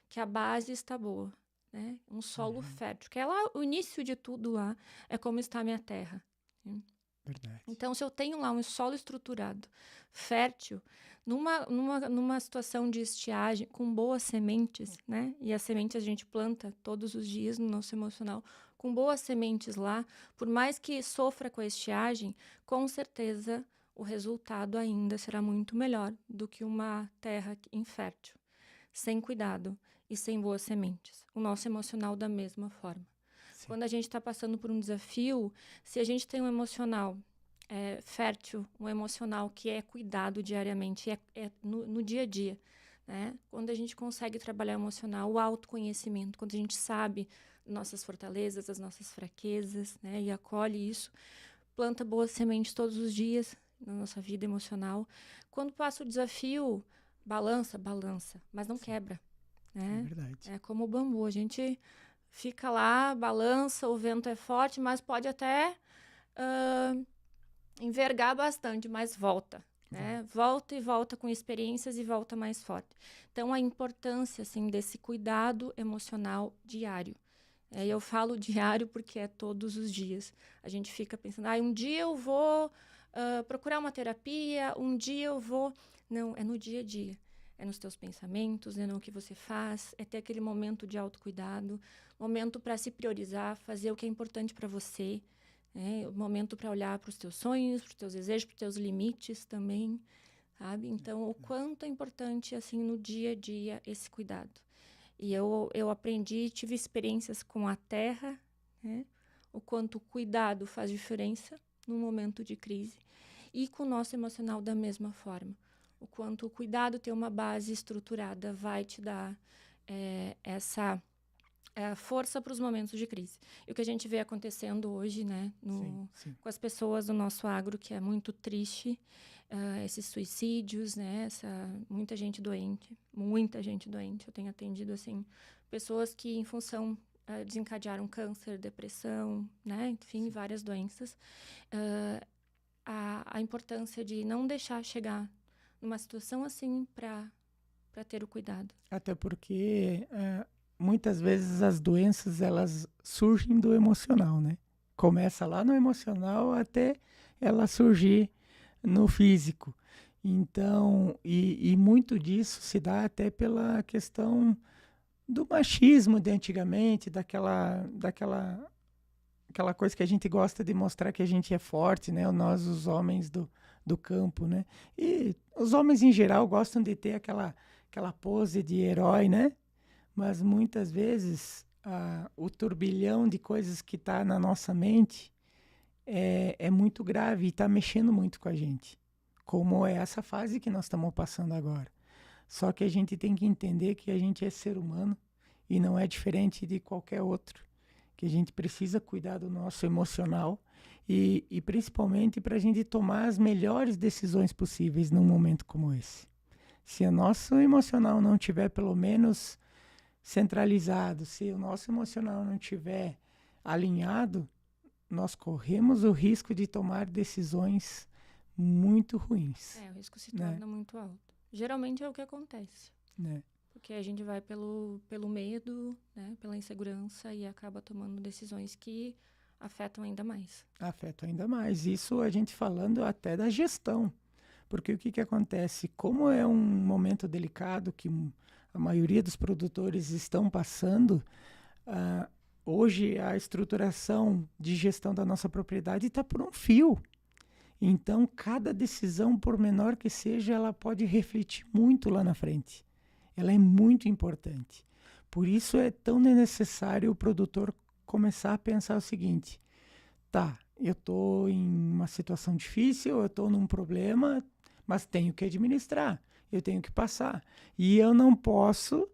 que a base está boa, né? Um solo fértil, que é lá o início de tudo lá, é como está a minha terra. Né? Verdade. Então, se eu tenho lá um solo estruturado, fértil, numa situação de estiagem, com boas sementes, né? E as sementes a gente planta todos os dias no nosso emocional, com boas sementes lá, por mais que sofra com a estiagem, com certeza o resultado ainda será muito melhor do que uma terra infértil, sem cuidado e sem boas sementes. O nosso emocional da mesma forma. Sim. Quando a gente está passando por um desafio, se a gente tem um emocional fértil, um emocional que é cuidado diariamente, no dia a dia, né? Quando a gente consegue trabalhar o emocional, o autoconhecimento, quando a gente sabe nossas fortalezas, as nossas fraquezas, né? E acolhe isso, planta boas sementes todos os dias na nossa vida emocional. Quando passa o desafio, balança, mas não quebra, né? É verdade. É como o bambu, a gente fica lá, balança, o vento é forte, mas pode até envergar bastante, mas volta, né? Volta e volta com experiências e volta mais forte. Então, a importância, assim, desse cuidado emocional diário. Eu falo diário porque é todos os dias. A gente fica pensando, um dia eu vou procurar uma terapia, um dia eu vou... Não, é no dia a dia. É nos teus pensamentos, é no que você faz, é ter aquele momento de autocuidado, momento para se priorizar, fazer o que é importante para você, o momento para olhar para os teus sonhos, para os teus desejos, para os teus limites também, sabe? Então, o quanto é importante, assim, no dia a dia, esse cuidado. E eu aprendi, tive experiências com a terra, né? O quanto o cuidado faz diferença num momento de crise. E com o nosso emocional da mesma forma. O quanto o cuidado ter uma base estruturada vai te dar essa força para os momentos de crise. E o que a gente vê acontecendo hoje, né, Sim. com as pessoas do nosso agro, que é muito triste, esses suicídios, né, muita gente doente. Eu tenho atendido, assim, pessoas que, em função, desencadearam câncer, depressão, né, enfim, várias doenças. A importância de não deixar chegar numa situação assim para ter o cuidado. Até porque muitas vezes as doenças elas surgem do emocional, né? Começa lá no emocional até ela surgir no físico. Então, e muito disso se dá até pela questão do machismo de antigamente, aquela coisa que a gente gosta de mostrar que a gente é forte, né? Nós, os homens do campo, né? E os homens em geral gostam de ter aquela pose de herói, né? Mas muitas vezes o turbilhão de coisas que está na nossa mente é muito grave e está mexendo muito com a gente, como é essa fase que nós estamos passando agora. Só que a gente tem que entender que a gente é ser humano e não é diferente de qualquer outro, que a gente precisa cuidar do nosso emocional e principalmente para a gente tomar as melhores decisões possíveis num momento como esse. Se o nosso emocional não tiver pelo menos centralizado, se o nosso emocional não tiver alinhado, nós corremos o risco de tomar decisões muito ruins. O risco se torna muito alto. Geralmente é o que acontece. Porque a gente vai pelo medo, né, pela insegurança e acaba tomando decisões que afetam ainda mais. Afetam ainda mais. Isso a gente falando até da gestão. Porque o que acontece? Como é um momento delicado que a maioria dos produtores estão passando, hoje a estruturação de gestão da nossa propriedade está por um fio. Então, cada decisão, por menor que seja, ela pode refletir muito lá na frente. Ela é muito importante. Por isso é tão necessário o produtor começar a pensar o seguinte: tá, eu estou em uma situação difícil, eu estou num problema, mas tenho que administrar, eu tenho que passar. E eu não posso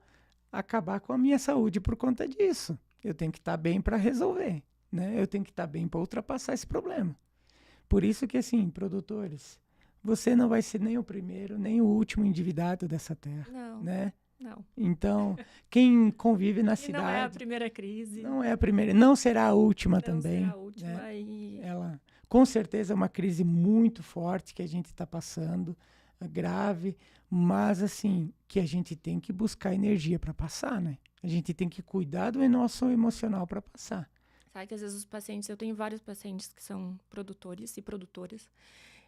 acabar com a minha saúde por conta disso. Eu tenho que estar bem para resolver, né? Eu tenho que estar bem para ultrapassar esse problema. Por isso que, assim, produtores, você não vai ser nem o primeiro, nem o último endividado dessa terra, né? Não. Então, quem convive na cidade... não é a primeira crise. Não é a primeira, não será a última também. Não será a última. Né? Ela, com certeza, é uma crise muito forte que a gente está passando, grave, mas, assim, que a gente tem que buscar energia para passar, né? A gente tem que cuidar do nosso emocional para passar. Sabe que às vezes os pacientes, eu tenho vários pacientes que são produtores e produtoras,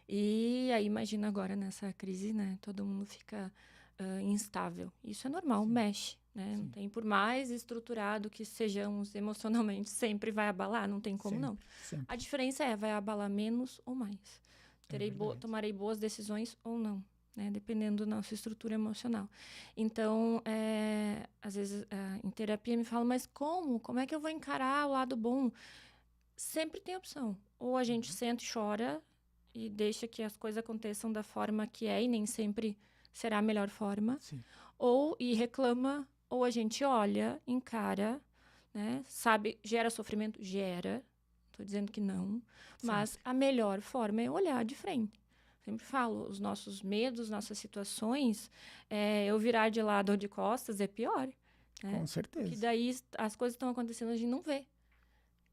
e aí imagina agora nessa crise, né, todo mundo fica instável. Isso é normal, mexe, né? Não tem, por mais estruturado que sejamos emocionalmente, sempre vai abalar, não tem como não. Sempre. A diferença vai abalar menos ou mais. verdade. Tomarei boas decisões ou não, né? Dependendo da nossa estrutura emocional. Então, às vezes, em terapia me falam, mas como? Como é que eu vou encarar o lado bom? Sempre tem opção. Ou a gente senta e chora e deixa que as coisas aconteçam da forma que é e nem sempre será a melhor forma. Sim. E reclama, ou a gente olha, encara, né? Sabe, gera sofrimento? Gera. Tô dizendo que não. Mas Sempre. a melhor forma é olhar de frente. Sempre falo, os nossos medos, nossas situações, eu virar de lado ou de costas é pior, né? Com Porque certeza. daí as coisas estão acontecendo e a gente não vê.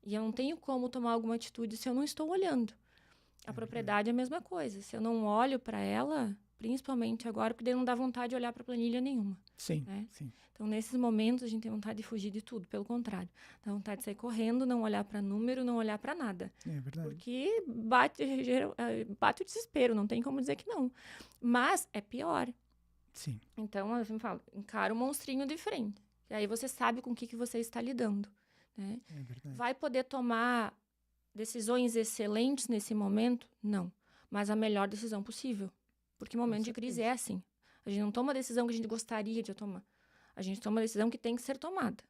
E eu não tenho como tomar alguma atitude se eu não estou olhando. A propriedade é a mesma coisa. Se eu não olho para ela, principalmente agora, porque daí não dá vontade de olhar para planilha nenhuma, Sim, né? sim. Então, nesses momentos, a gente tem vontade de fugir de tudo. Pelo contrário, dá vontade de sair correndo, não olhar para número, não olhar para nada. É verdade. Porque bate o desespero, não tem como dizer que não. Mas é pior. Sim. Então, eu sempre falo, encara o monstrinho de frente. E aí você sabe com o que você está lidando, né? É verdade. Vai poder tomar decisões excelentes nesse momento? Não. Mas a melhor decisão possível. Porque momento de crise é assim. A gente não toma a decisão que a gente gostaria de tomar. A gente toma a decisão que tem que ser tomada.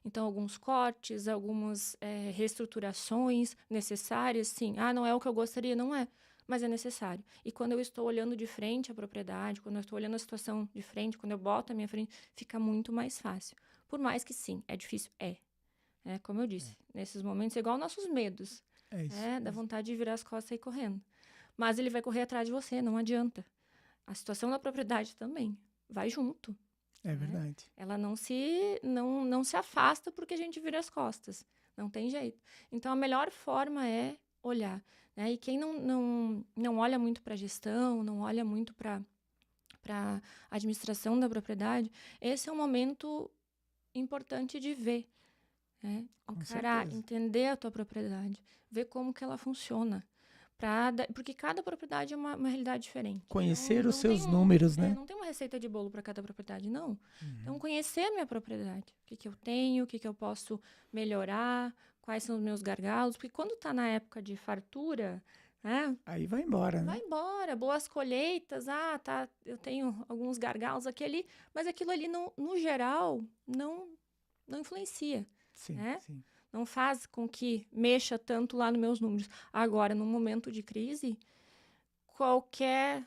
Então, alguns cortes, algumas reestruturações necessárias, sim. Ah, não é o que eu gostaria? Não é. Mas é necessário. E quando eu estou olhando de frente a propriedade, quando eu estou olhando a situação de frente, quando eu boto a minha frente, fica muito mais fácil. Por mais que sim, é difícil. Como eu disse, nesses momentos é igual nossos medos. É isso. Dá vontade de virar as costas e sair correndo. Mas ele vai correr atrás de você, não adianta. A situação da propriedade também. Vai junto. É verdade. Ela não se afasta porque a gente vira as costas. Não tem jeito. Então, a melhor forma é olhar. Né? E quem não olha muito para a gestão, não olha muito para a administração da propriedade, esse é um momento importante de ver. Né? Encarar, certeza. entender a tua propriedade, ver como que ela funciona. Porque cada propriedade é uma realidade diferente. Conhecer Então, os seus números, né? não tem uma receita de bolo para cada propriedade, não. Então, conhecer a minha propriedade. O que eu tenho, o que eu posso melhorar, quais são os meus gargalos. Porque quando está na época de fartura, né? Aí vai embora, né? Vai embora, boas colheitas, eu tenho alguns gargalos aqui ali, mas aquilo ali, no geral, não influencia. Sim, sim. Não faz com que mexa tanto lá nos meus números. Agora, num momento de crise, qualquer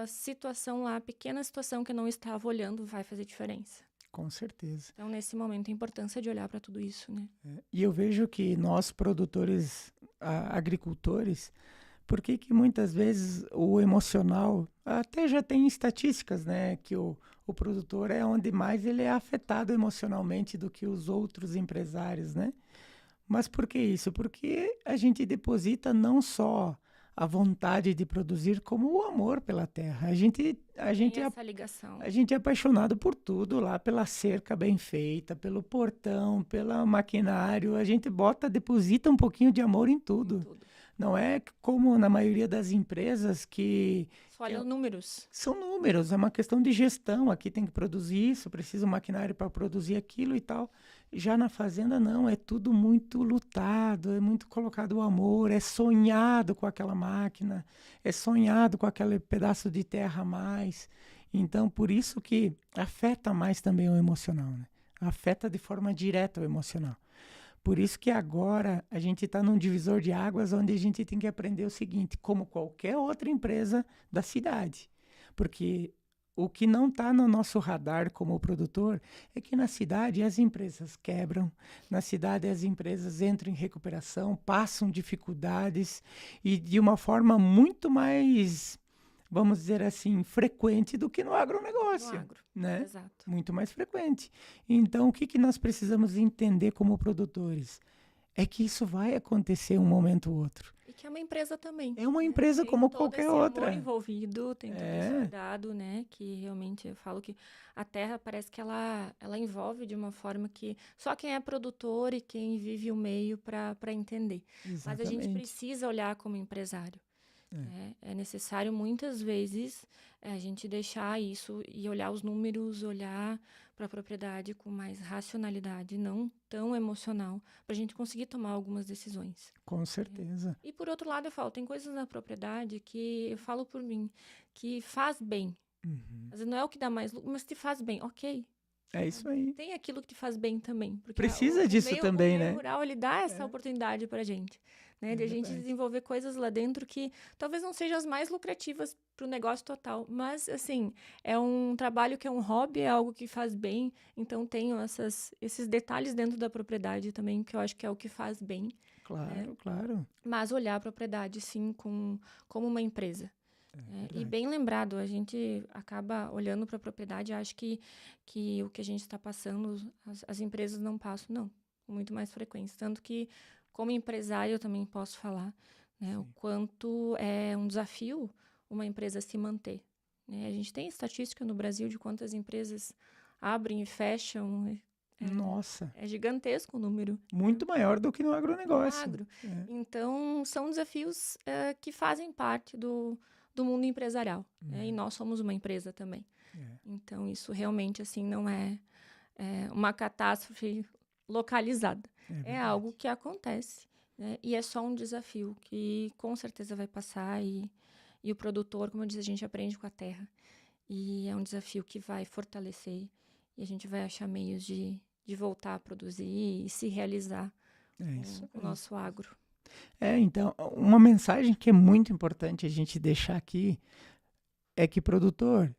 situação lá, pequena situação que eu não estava olhando, vai fazer diferença. Com certeza. Então, nesse momento, a importância de olhar para tudo isso, né? E eu vejo que nós, produtores, agricultores, por que muitas vezes o emocional, até já tem estatísticas, né, que o produtor é onde mais ele é afetado emocionalmente do que os outros empresários, né? Mas por que isso? Porque a gente deposita não só a vontade de produzir, como o amor pela terra. A gente Tem essa ligação. a gente é apaixonado por tudo lá, pela cerca bem feita, pelo portão, pelo maquinário. A gente deposita um pouquinho de amor em tudo. Não é como na maioria das empresas que... Só olham números. São números, é uma questão de gestão. Aqui tem que produzir isso, precisa um maquinário para produzir aquilo e tal. Já na fazenda, não, é tudo muito lutado, é muito colocado o amor, é sonhado com aquela máquina, é sonhado com aquele pedaço de terra a mais. Então, por isso que afeta mais também o emocional, né? Afeta de forma direta o emocional. Por isso que agora a gente está num divisor de águas onde a gente tem que aprender o seguinte, como qualquer outra empresa da cidade. Porque o que não está no nosso radar como produtor é que na cidade as empresas quebram, na cidade as empresas entram em recuperação, passam dificuldades e de uma forma muito mais, vamos dizer assim, frequente do que no agronegócio. No agro, né? Exato. Muito mais frequente. Então, o que nós precisamos entender como produtores? É que isso vai acontecer um momento ou outro. E que é uma empresa também. É uma empresa como qualquer outra. Tem todo esse amor envolvido, tem todo esse cuidado, né? Que realmente eu falo que a terra parece que ela envolve de uma forma que só quem é produtor e quem vive o meio para entender. Exatamente. Mas a gente precisa olhar como empresário. É necessário, muitas vezes, a gente deixar isso e olhar os números, olhar para a propriedade com mais racionalidade, não tão emocional, para a gente conseguir tomar algumas decisões. Com certeza. E, por outro lado, eu falo, tem coisas na propriedade que, eu falo por mim, que faz bem. Uhum. Às vezes não é o que dá mais lucro, mas te faz bem, ok. É isso aí. Tem aquilo que te faz bem também. Porque Precisa disso também, o meio né? rural, ele dá essa oportunidade pra gente. Né? De a gente verdade. desenvolver coisas lá dentro que talvez não sejam as mais lucrativas pro negócio total. Mas, assim, é um trabalho que é um hobby, é algo que faz bem. Então, tenho esses detalhes dentro da propriedade também, que eu acho que é o que faz bem. Claro, claro. Mas olhar a propriedade, sim, como uma empresa. E bem lembrado, a gente acaba olhando para a propriedade e acha que o que a gente está passando, as empresas não passam, não, com muito mais frequência. Tanto que, como empresário, eu também posso falar, né, o quanto é um desafio uma empresa se manter. Né? A gente tem estatística no Brasil de quantas empresas abrem e fecham. Nossa. É gigantesco o número. Muito maior do que no No agronegócio. agro. Então, são desafios que fazem parte do mundo empresarial. Né? E nós somos uma empresa também. Então, isso realmente assim não é uma catástrofe localizada. É algo que acontece. Né? E é só um desafio que com certeza vai passar. E o produtor, como eu disse, a gente aprende com a terra. E é um desafio que vai fortalecer. E a gente vai achar meios de voltar a produzir e se realizar com o nosso agro. Então, uma mensagem que é muito importante a gente deixar aqui é que, produtor,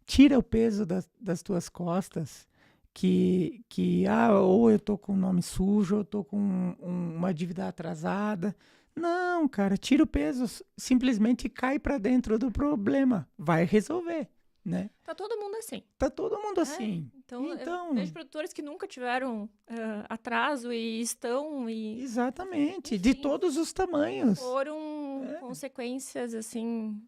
tira o peso das tuas costas, ou eu tô com o nome sujo, ou eu tô com uma dívida atrasada. Não, cara, tira o peso, simplesmente cai para dentro do problema, vai resolver, né? Tá todo mundo assim. Tá todo mundo assim. Então, eu vejo produtores que nunca tiveram atraso e estão... Exatamente, enfim, de todos os tamanhos. Foram consequências, assim,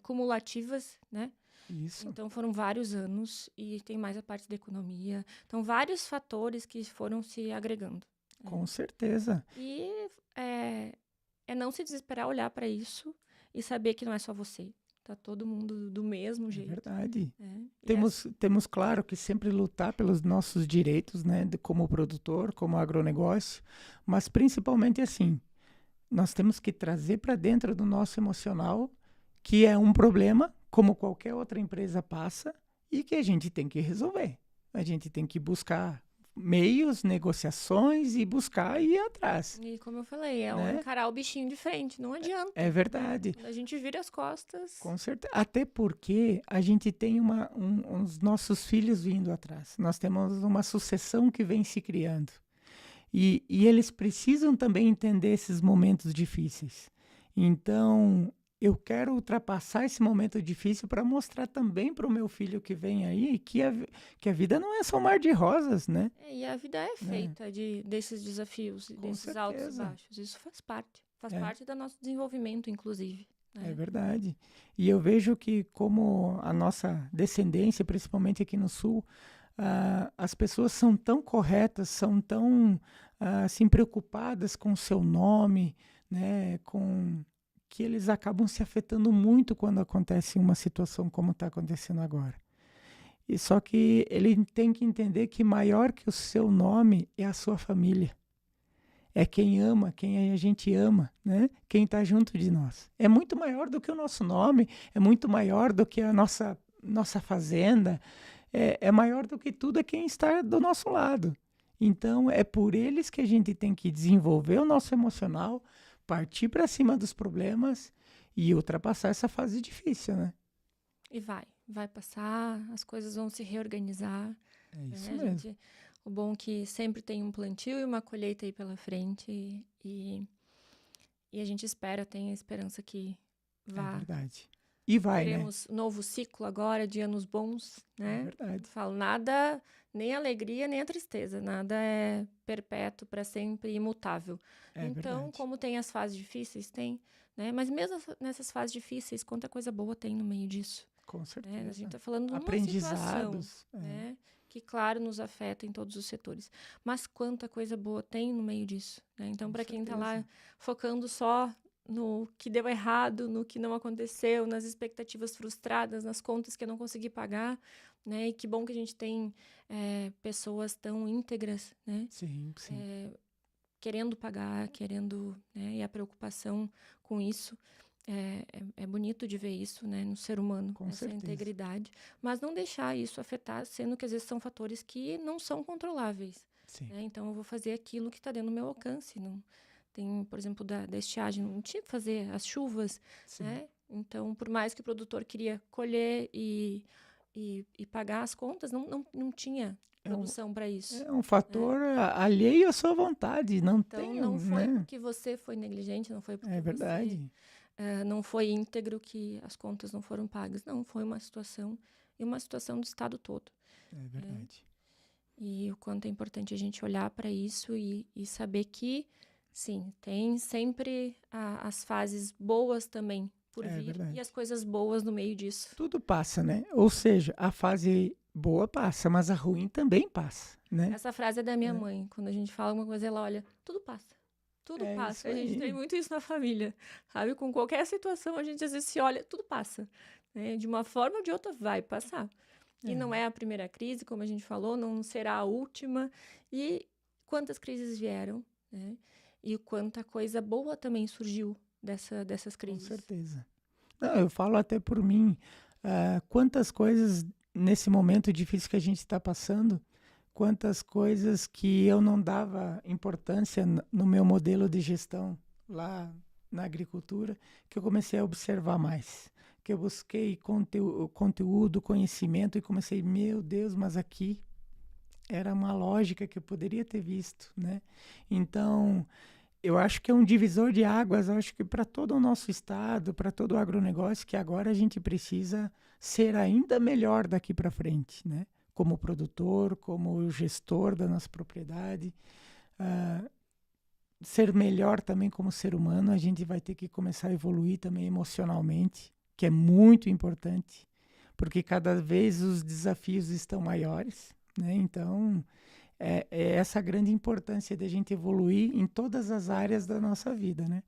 cumulativas, né? Isso. Então, foram vários anos e tem mais a parte da economia. Então, vários fatores que foram se agregando. Com certeza. E é não se desesperar, olhar para isso e saber que não é só você. Tá todo mundo do mesmo jeito. É verdade. E Temos, claro, que sempre lutar pelos nossos direitos, né? Como produtor, como agronegócio. Mas, principalmente, assim, nós temos que trazer para dentro do nosso emocional que é um problema, como qualquer outra empresa passa, e que a gente tem que resolver. A gente tem que buscar meios, negociações e buscar e ir atrás. E como eu falei, né? encarar o bichinho de frente, não adianta. É verdade. A gente vira as costas. Com certeza. Até porque a gente tem uns nossos filhos vindo atrás. Nós temos uma sucessão que vem se criando. E eles precisam também entender esses momentos difíceis. Então, eu quero ultrapassar esse momento difícil para mostrar também para o meu filho que vem aí que a vida não é só um mar de rosas, né? E a vida é feita desses desafios, desses altos e baixos. Isso faz parte. Faz parte do nosso desenvolvimento, inclusive. É verdade. E eu vejo que como a nossa descendência, principalmente aqui no Sul, as pessoas são tão corretas, são tão assim, preocupadas com o seu nome, né, que eles acabam se afetando muito quando acontece uma situação como está acontecendo agora. E só que ele tem que entender que maior que o seu nome é a sua família. É quem ama, quem a gente ama, né? Quem está junto de nós. É muito maior do que o nosso nome, é muito maior do que a nossa fazenda, é maior do que tudo, é quem está do nosso lado. Então, é por eles que a gente tem que desenvolver o nosso emocional, partir para cima dos problemas e ultrapassar essa fase difícil, né? E vai passar, as coisas vão se reorganizar. É isso mesmo. O bom é que sempre tem um plantio e uma colheita aí pela frente e a gente tem a esperança que vá. É verdade. E vai, teremos novo ciclo agora de anos bons, né? É verdade. Falo, nada, nem a alegria, nem a tristeza, nada é perpétuo para sempre, imutável. Então, verdade. como tem as fases difíceis, tem, né? Mas mesmo nessas fases difíceis, quanta coisa boa tem no meio disso. Com certeza. Né? A gente está falando de uma aprendizados, situação, né? Que, claro, nos afeta em todos os setores. Mas quanta coisa boa tem no meio disso, né? Então, para quem está lá focando só no que deu errado, no que não aconteceu, nas expectativas frustradas, nas contas que eu não consegui pagar, né? E que bom que a gente tem pessoas tão íntegras, né? Sim, sim. Querendo pagar, querendo, né? E a preocupação com isso. É bonito de ver isso, né, no ser humano, Com essa certeza. integridade. Mas não deixar isso afetar, sendo que às vezes são fatores que não são controláveis. Sim. Né? Então, eu vou fazer aquilo que está dentro do meu alcance. Não tem, por exemplo, da estiagem, não tinha que fazer as chuvas. Né? Então, por mais que o produtor queria colher e pagar as contas, não tinha produção para isso. É um fator alheio à sua vontade. Não então, tem, não foi né? porque você foi negligente, não foi porque É verdade. você não foi íntegro que as contas não foram pagas. Não, foi uma situação do Estado todo. É verdade. E o quanto é importante a gente olhar para isso e saber que, sim, tem sempre as fases boas também por vir Verdade. e as coisas boas no meio disso. Tudo passa, né? Ou seja, a fase boa passa, mas a ruim também passa, né? Essa frase é da minha mãe. Quando a gente fala alguma coisa, ela olha, tudo passa. Tudo passa. A gente tem muito isso na família, sabe? Com qualquer situação, a gente às vezes se olha, tudo passa. Né? De uma forma ou de outra, vai passar. E não é a primeira crise, como a gente falou, não será a última. E quantas crises vieram, né? E quanta coisa boa também surgiu dessas crises. Com certeza. Não, eu falo até por mim, quantas coisas nesse momento difícil que a gente está passando, quantas coisas que eu não dava importância no meu modelo de gestão lá na agricultura, que eu comecei a observar mais. Que eu busquei conteúdo, conhecimento e comecei, meu Deus, mas aqui era uma lógica que eu poderia ter visto, né? Então, eu acho que é um divisor de águas, eu acho que para todo o nosso estado, para todo o agronegócio, que agora a gente precisa ser ainda melhor daqui para frente, né? Como produtor, como gestor da nossa propriedade, ser melhor também como ser humano, a gente vai ter que começar a evoluir também emocionalmente, que é muito importante, porque cada vez os desafios estão maiores, né? Então, é essa grande importância de a gente evoluir em todas as áreas da nossa vida, né?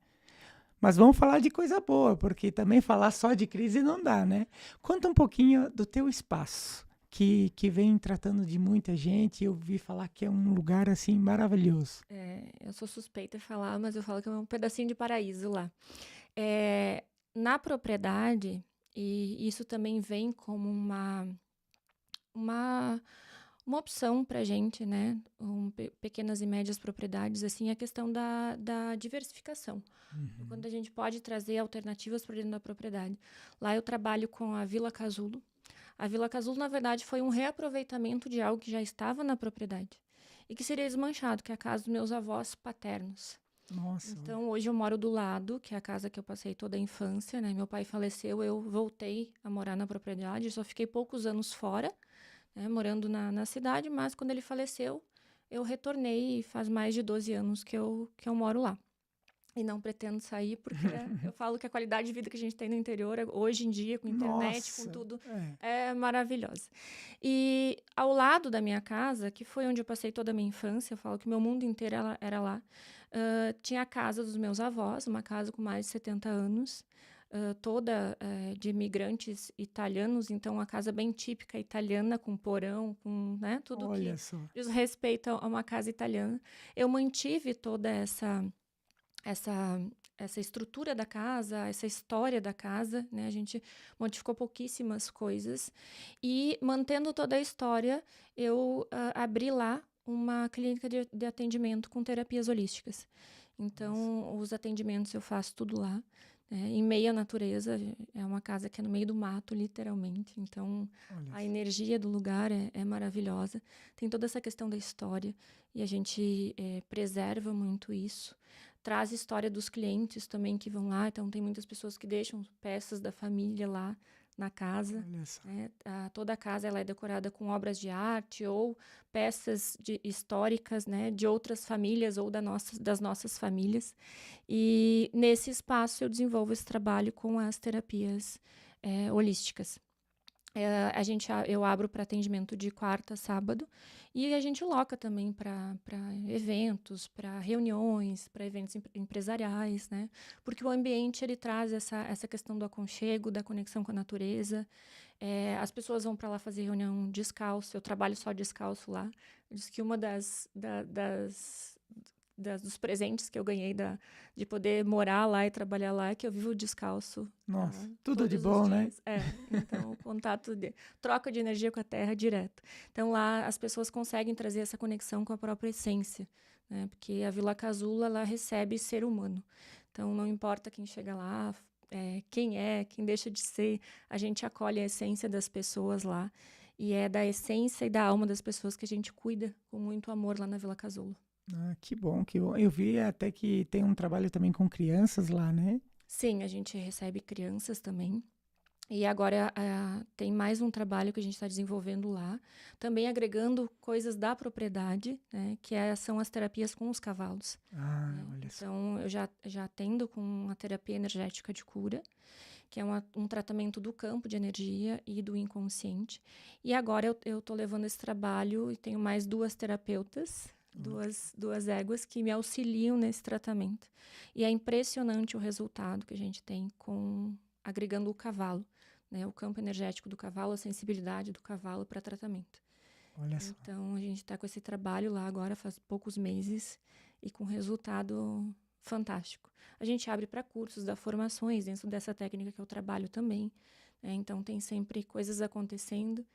Mas vamos falar de coisa boa, porque também falar só de crise não dá, né? Conta um pouquinho do teu espaço, que vem tratando de muita gente. Eu ouvi falar que é um lugar, assim, maravilhoso. Eu sou suspeita de falar, mas eu falo que é um pedacinho de paraíso lá. Na propriedade, e isso também vem como uma opção para a gente, né? Pequenas e médias propriedades, assim, a questão da diversificação. Quando a gente pode trazer alternativas para dentro da propriedade. Lá eu trabalho com a Vila Casulo. A Vila Casulo, na verdade, foi um reaproveitamento de algo que já estava na propriedade e que seria desmanchado, que é a casa dos meus avós paternos. Nossa. Então, hoje eu moro do lado, que é a casa que eu passei toda a infância, né? Meu pai faleceu, eu voltei a morar na propriedade, só fiquei poucos anos fora, né, morando na cidade, mas quando ele faleceu, eu retornei e faz mais de 12 anos que eu moro lá. E não pretendo sair, porque eu falo que a qualidade de vida que a gente tem no interior, hoje em dia, com internet, com tudo, é maravilhosa. E ao lado da minha casa, que foi onde eu passei toda a minha infância, eu falo que meu mundo inteiro era lá, tinha a casa dos meus avós, uma casa com mais de 70 anos, toda de imigrantes italianos, então uma casa bem típica italiana, com porão, com, né, tudo que diz respeito a uma casa italiana. Eu mantive toda essa estrutura da casa, essa história da casa, né? A gente modificou pouquíssimas coisas e, mantendo toda a história, eu abri lá uma clínica de atendimento com terapias holísticas. Então, os atendimentos eu faço tudo lá, né? Em meio à natureza, é uma casa que é no meio do mato, literalmente. Então, a energia do lugar é maravilhosa. Tem toda essa questão da história e a gente preserva muito isso. Traz história dos clientes também que vão lá. Então, tem muitas pessoas que deixam peças da família lá na casa. Né? Toda a casa ela é decorada com obras de arte ou peças históricas, né, de outras famílias ou das nossas famílias. E nesse espaço eu desenvolvo esse trabalho com as terapias holísticas. Eu abro para atendimento de quarta a sábado e a gente loca também para eventos, para reuniões, para eventos empresariais, né? Porque o ambiente ele traz essa questão do aconchego, da conexão com a natureza. As pessoas vão para lá fazer reunião descalço. Eu trabalho só descalço lá. Eu disse que uma dos presentes que eu ganhei de poder morar lá e trabalhar lá é que eu vivo descalço. Nossa, tudo de bom, né? Então o troca de energia com a terra direto. Então lá as pessoas conseguem trazer essa conexão com a própria essência, né? Porque a Vila Casulo, ela recebe ser humano. Então não importa quem chega lá, quem deixa de ser, a gente acolhe a essência das pessoas lá. E é da essência e da alma das pessoas que a gente cuida com muito amor lá na Vila Casulo. Ah, que bom, que bom. Eu vi até que tem um trabalho também com crianças lá, né? Sim, a gente recebe crianças também. E agora tem mais um trabalho que a gente está desenvolvendo lá, também agregando coisas da propriedade, né, são as terapias com os cavalos. Ah, olha só. Então, eu já atendo com a terapia energética de cura, que é um tratamento do campo de energia e do inconsciente. E agora eu estou levando esse trabalho e tenho mais 2 terapeutas, duas éguas que me auxiliam nesse tratamento. E é impressionante o resultado que a gente tem agregando o cavalo, né? O campo energético do cavalo, a sensibilidade do cavalo para tratamento. Olha só. Então, a gente está com esse trabalho lá agora faz poucos meses e com resultado fantástico. A gente abre para cursos, dá formações dentro dessa técnica que eu trabalho também, né? Então, tem sempre coisas acontecendo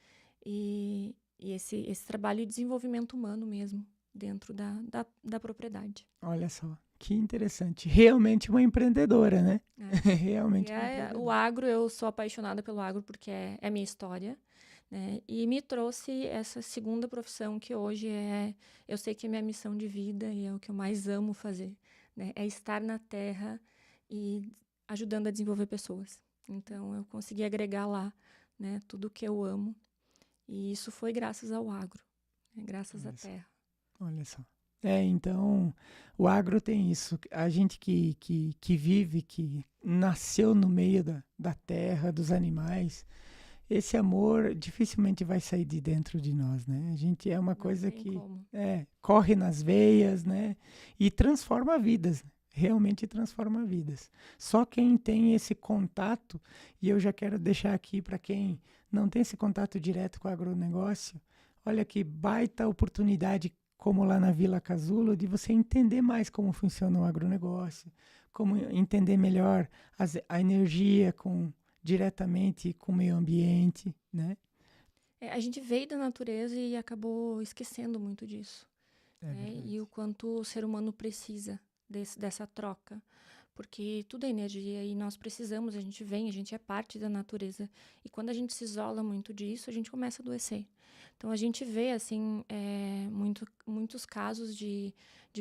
e esse trabalho de desenvolvimento humano mesmo dentro da propriedade. Olha só, que interessante. Realmente uma empreendedora, né? Realmente uma O empreendedora. agro, eu sou apaixonada pelo agro porque é minha história, né? E me trouxe essa segunda profissão que hoje eu sei que é minha missão de vida e é o que eu mais amo fazer, né? É estar na terra e ajudando a desenvolver pessoas. Então, eu consegui agregar lá, né, tudo que eu amo. E isso foi graças ao agro, né? Graças à terra. Olha só. Então, o agro tem isso. A gente que vive, que nasceu no meio da terra, dos animais, esse amor dificilmente vai sair de dentro de nós, né? A gente é uma Não coisa tem que como. corre nas veias, né? E transforma vidas, realmente transforma vidas. Só quem tem esse contato, e eu já quero deixar aqui para quem não tem esse contato direto com o agronegócio, olha que baita oportunidade, como lá na Vila Casulo, de você entender mais como funciona o agronegócio, como entender melhor a energia diretamente com o meio ambiente, né? A gente veio da natureza e acabou esquecendo muito disso. Verdade. E o quanto o ser humano precisa dessa troca. Porque tudo é energia e nós precisamos, a gente é parte da natureza. E quando a gente se isola muito disso, a gente começa a adoecer. Então a gente vê, assim, muitos casos de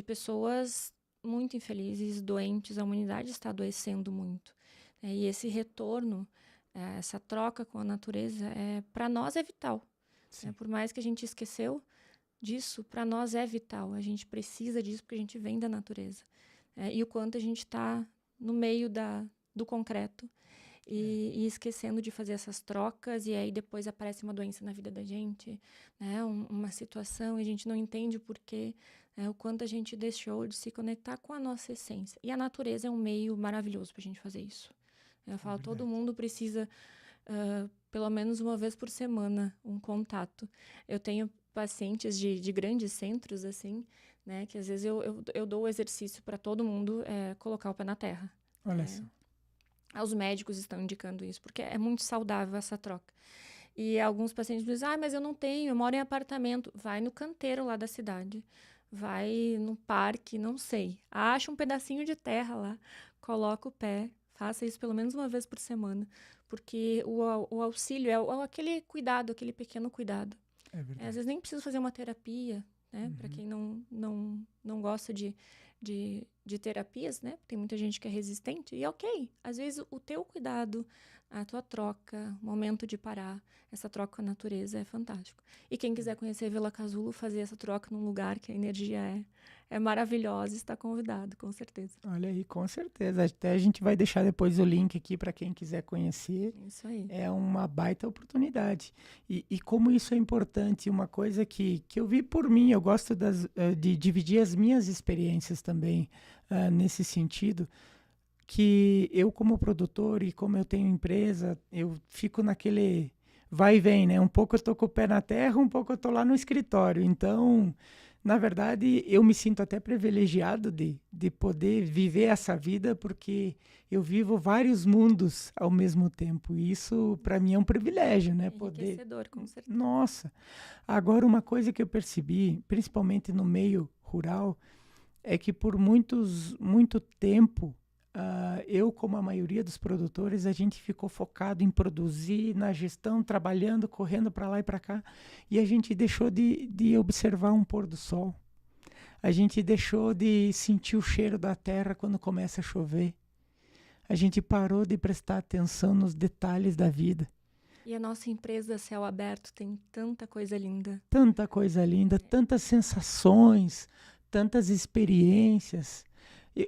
pessoas muito infelizes, doentes, a humanidade está adoecendo muito. E esse retorno, essa troca com a natureza, para nós é vital. Por mais que a gente esqueceu disso, para nós é vital. A gente precisa disso porque a gente vem da natureza. E o quanto a gente está no meio do concreto e esquecendo de fazer essas trocas, e aí depois aparece uma doença na vida da gente, né? Uma situação, e a gente não entende o porquê, o quanto a gente deixou de se conectar com a nossa essência. E a natureza é um meio maravilhoso para a gente fazer isso. Eu falo, todo mundo precisa, pelo menos uma vez por semana, um contato. Eu tenho pacientes de grandes centros, assim, né, que às vezes eu dou o exercício para todo mundo colocar o pé na terra. Olha só. Os médicos estão indicando isso, porque é muito saudável essa troca. E alguns pacientes dizem, mas eu não tenho, eu moro em apartamento. Vai no canteiro lá da cidade, vai no parque, não sei. Acha um pedacinho de terra lá, coloca o pé, faça isso pelo menos uma vez por semana, porque o auxílio é aquele cuidado, aquele pequeno cuidado. É verdade. Às vezes nem precisa fazer uma terapia, né? Para quem não gosta de terapias, né? Tem muita gente que é resistente. E ok, às vezes o teu cuidado, a tua troca, o momento de parar, essa troca com a natureza é fantástico. E quem quiser conhecer Vila Casulo, fazer essa troca num lugar que a energia é maravilhosa e está convidado, com certeza. Olha aí, com certeza. Até a gente vai deixar depois o link aqui para quem quiser conhecer. Isso aí. É uma baita oportunidade. E como isso é importante, uma coisa que eu vi por mim, eu gosto de dividir as minhas experiências também nesse sentido, que eu como produtor e como eu tenho empresa, eu fico naquele vai e vem, né? Um pouco eu tô com o pé na terra, um pouco eu tô lá no escritório. Então, na verdade, eu me sinto até privilegiado de poder viver essa vida, porque eu vivo vários mundos ao mesmo tempo. E isso, para mim, é um privilégio, né? Poder. Enriquecedor, com certeza. Nossa! Agora, uma coisa que eu percebi, principalmente no meio rural, é que por muito tempo, eu, como a maioria dos produtores, a gente ficou focado em produzir, na gestão, trabalhando, correndo para lá e para cá, e a gente deixou de observar um pôr do sol. A gente deixou de sentir o cheiro da terra quando começa a chover. A gente parou de prestar atenção nos detalhes da vida. E a nossa empresa Céu Aberto tem tanta coisa linda. Tanta coisa linda, tantas sensações, tantas experiências.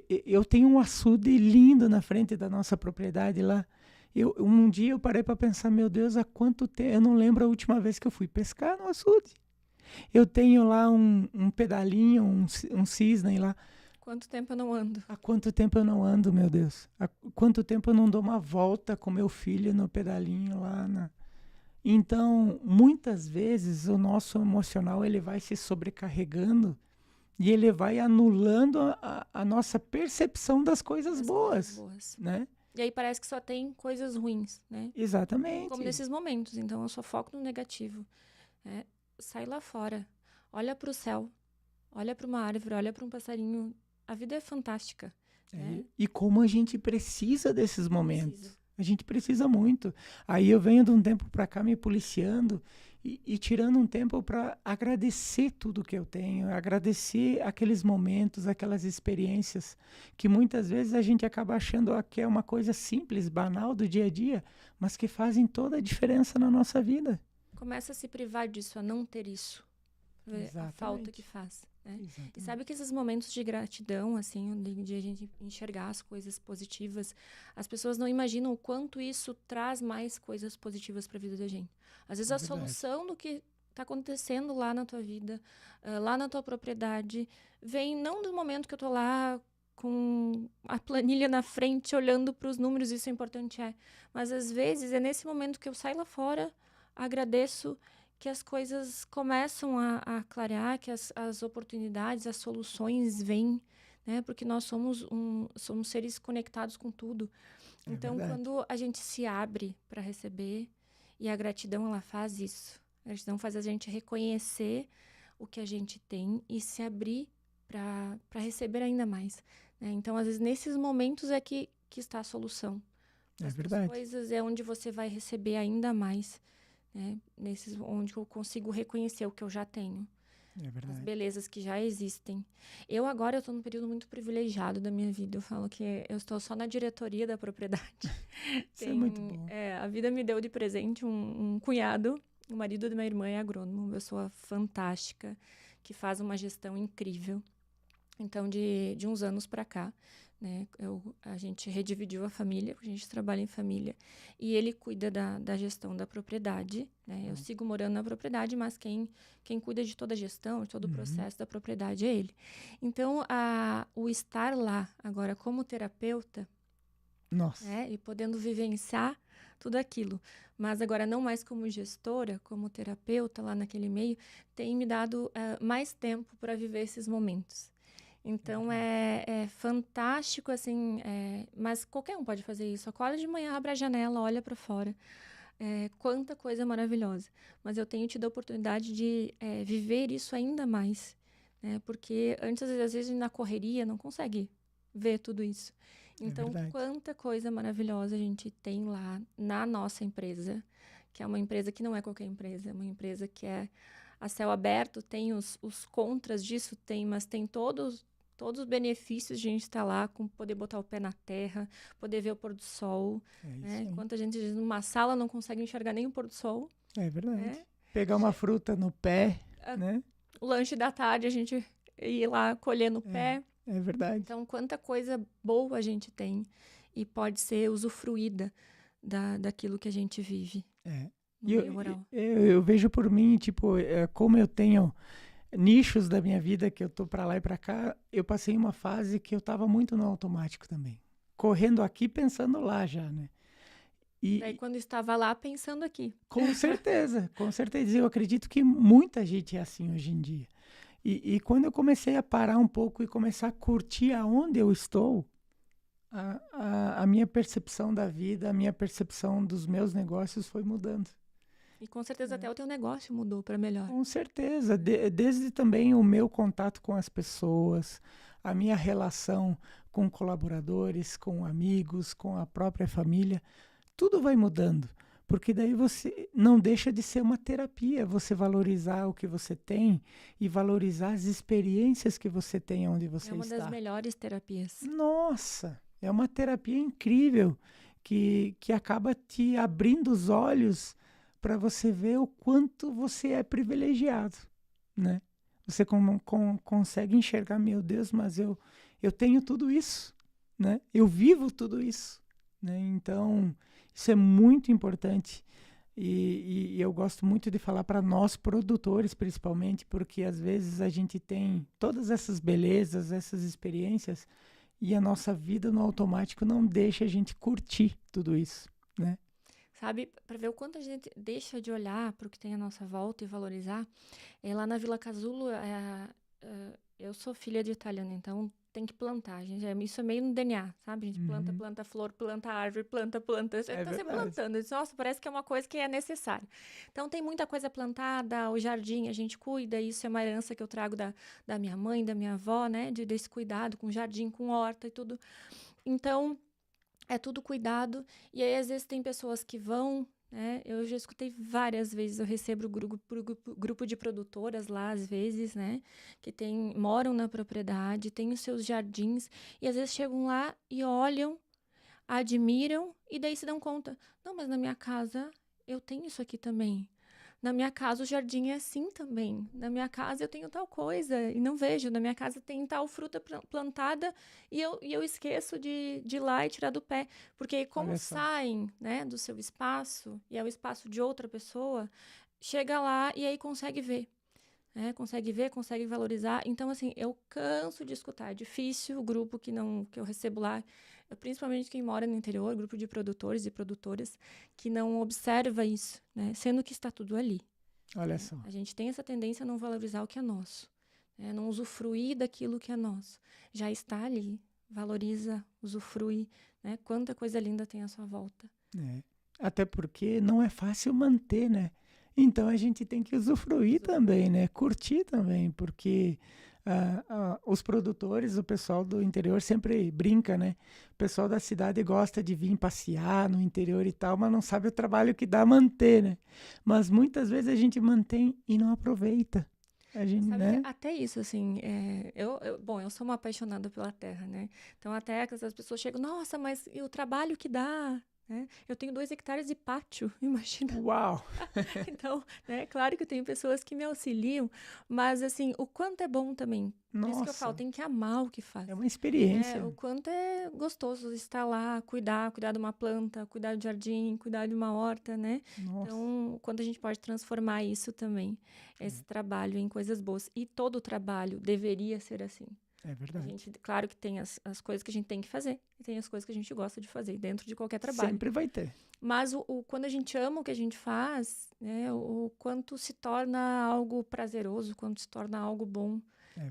Eu tenho um açude lindo na frente da nossa propriedade lá. Um dia eu parei para pensar, meu Deus, há quanto tempo? Eu não lembro a última vez que eu fui pescar no açude. Eu tenho lá um pedalinho, um cisne lá. Quanto tempo eu não ando? Há quanto tempo eu não ando, meu Deus? Há quanto tempo eu não dou uma volta com meu filho no pedalinho lá. Então, muitas vezes o nosso emocional ele vai se sobrecarregando e ele vai anulando a nossa percepção das coisas boas, né? E aí parece que só tem coisas ruins, né? Exatamente. Como nesses momentos. Então, eu só foco no negativo. Sai lá fora. Olha para o céu. Olha para uma árvore. Olha para um passarinho. A vida é fantástica. Né? E como a gente precisa desses momentos. A gente precisa muito. Aí eu venho de um tempo para cá me policiando e tirando um tempo para agradecer tudo que eu tenho, agradecer aqueles momentos, aquelas experiências que muitas vezes a gente acaba achando que é uma coisa simples, banal do dia a dia, mas que fazem toda a diferença na nossa vida. Começa a se privar disso, a não ter isso. A falta que faz. Né? E sabe que esses momentos de gratidão, assim, de a gente enxergar as coisas positivas, as pessoas não imaginam o quanto isso traz mais coisas positivas para a vida da gente. Às vezes a solução do que está acontecendo lá na tua vida, lá na tua propriedade, vem não do momento que eu tô lá com a planilha na frente, olhando para os números, isso é importante, mas às vezes é nesse momento que eu saio lá fora, agradeço, que as coisas começam a clarear, que as oportunidades, as soluções vêm, né? Porque nós somos seres conectados com tudo. Então, quando a gente se abre para receber, e a gratidão, ela faz isso. A gratidão faz a gente reconhecer o que a gente tem e se abrir para receber ainda mais. Né? Então, às vezes, nesses momentos é que está a solução. As coisas é onde você vai receber ainda mais. Né? Nesses onde eu consigo reconhecer o que eu já tenho, as belezas que já existem. Eu estou num período muito privilegiado da minha vida. Eu falo que eu estou só na diretoria da propriedade. Isso é muito bom. A vida me deu de presente um cunhado, o marido da minha irmã é agrônomo, uma pessoa fantástica, que faz uma gestão incrível. Então, de uns anos para cá, né, a gente redividiu a família, porque a gente trabalha em família, e ele cuida da gestão da propriedade, né? Eu sigo morando na propriedade, mas quem cuida de toda a gestão, de todo o processo da propriedade é ele. Então, o estar lá agora como terapeuta, e podendo vivenciar tudo aquilo, mas agora não mais como gestora, como terapeuta lá naquele meio, tem me dado mais tempo para viver esses momentos. Então, é fantástico, assim, mas qualquer um pode fazer isso. Acorda de manhã, abre a janela, olha para fora. Quanta coisa maravilhosa. Mas eu tenho tido a oportunidade de viver isso ainda mais. Né? Porque antes, às vezes, na correria, não consegue ver tudo isso. Então, quanta coisa maravilhosa a gente tem lá na nossa empresa, que é uma empresa que não é qualquer empresa, é uma empresa que é a céu aberto, tem os contras disso, mas tem todos os benefícios de a gente estar lá, com poder botar o pé na terra, poder ver o pôr do sol. Né? Enquanto a gente diz, numa sala não consegue enxergar nem o pôr do sol. É verdade. Pegar uma fruta no pé, né? O lanche da tarde, a gente ir lá colher no pé. É verdade. Então, quanta coisa boa a gente tem e pode ser usufruída daquilo que a gente vive no meio rural. Eu vejo por mim, tipo, como eu tenho nichos da minha vida que eu tô para lá e para cá, eu passei uma fase que eu tava muito no automático também. Correndo aqui, pensando lá já, né? Daí quando estava lá, pensando aqui. Com certeza, com certeza. Eu acredito que muita gente é assim hoje em dia. E quando eu comecei a parar um pouco e começar a curtir aonde eu estou, a minha percepção da vida, a minha percepção dos meus negócios foi mudando. E com certeza até o teu negócio mudou para melhor. Com certeza. Desde também o meu contato com as pessoas, a minha relação com colaboradores, com amigos, com a própria família, tudo vai mudando. Porque daí você não deixa de ser uma terapia, você valorizar o que você tem e valorizar as experiências que você tem onde você está. É uma das melhores terapias. Nossa, é uma terapia incrível que acaba te abrindo os olhos para você ver o quanto você é privilegiado, né? Você consegue enxergar, meu Deus, mas eu tenho tudo isso, né? Eu vivo tudo isso, né? Então, isso é muito importante e eu gosto muito de falar para nós produtores, principalmente, porque às vezes a gente tem todas essas belezas, essas experiências e a nossa vida no automático não deixa a gente curtir tudo isso, né? Sabe, para ver o quanto a gente deixa de olhar para o que tem à nossa volta e valorizar, lá na Vila Casulo, eu sou filha de italiano, então tem que plantar. Isso é meio no DNA, sabe? A gente planta flor, planta árvore, planta. É Tá sempre verdade. plantando. Nossa, parece que é uma coisa que é necessária. Então tem muita coisa plantada, o jardim a gente cuida, isso é uma herança que eu trago da minha mãe, da minha avó, né? Desse cuidado com jardim, com horta e tudo. Então, é tudo cuidado. E aí, às vezes, tem pessoas que vão, né? Eu já escutei várias vezes, eu recebo grupo de produtoras lá, às vezes, né? Que moram na propriedade, têm os seus jardins, e às vezes chegam lá e olham, admiram, e daí se dão conta. Não, mas na minha casa eu tenho isso aqui também. Na minha casa o jardim é assim também. Na minha casa eu tenho tal coisa e não vejo. Na minha casa tem tal fruta plantada e eu esqueço de ir lá e tirar do pé. Porque como saem, né, do seu espaço e é o espaço de outra pessoa, chega lá e aí consegue ver. Né? Consegue ver, consegue valorizar. Então, assim, eu canso de escutar. É difícil o grupo que eu recebo lá, principalmente quem mora no interior, grupo de produtores e produtoras, que não observa isso, né? Sendo que está tudo ali. Olha só. A gente tem essa tendência a não valorizar o que é nosso, né? Não usufruir daquilo que é nosso. Já está ali, valoriza, usufrui, né? Quanta coisa linda tem à sua volta. Até porque não é fácil manter, né? Então a gente tem que usufruir também, né? Curtir também, porque os produtores, o pessoal do interior sempre brinca, né? O pessoal da cidade gosta de vir passear no interior e tal, mas não sabe o trabalho que dá manter, né? Mas muitas vezes a gente mantém e não aproveita. A gente, Sabe né? que até isso, assim, eu sou uma apaixonada pela terra, né? Então até as pessoas chegam, nossa, mas e o trabalho que dá? Né? Eu tenho 2 hectares de pátio, imagina. Uau! Então, né, claro que eu tenho pessoas que me auxiliam, mas assim, o quanto é bom também. Por isso que eu falo, tem que amar o que faz. É uma experiência. O quanto é gostoso estar lá, cuidar de uma planta, cuidar do jardim, cuidar de uma horta, né? Nossa. Então, o quanto a gente pode transformar isso também, esse trabalho em coisas boas. E todo trabalho deveria ser assim. É verdade. Claro que tem as coisas que a gente tem que fazer e tem as coisas que a gente gosta de fazer dentro de qualquer trabalho. Sempre vai ter. Mas quando a gente ama o que a gente faz, né, o quanto se torna algo prazeroso, quanto se torna algo bom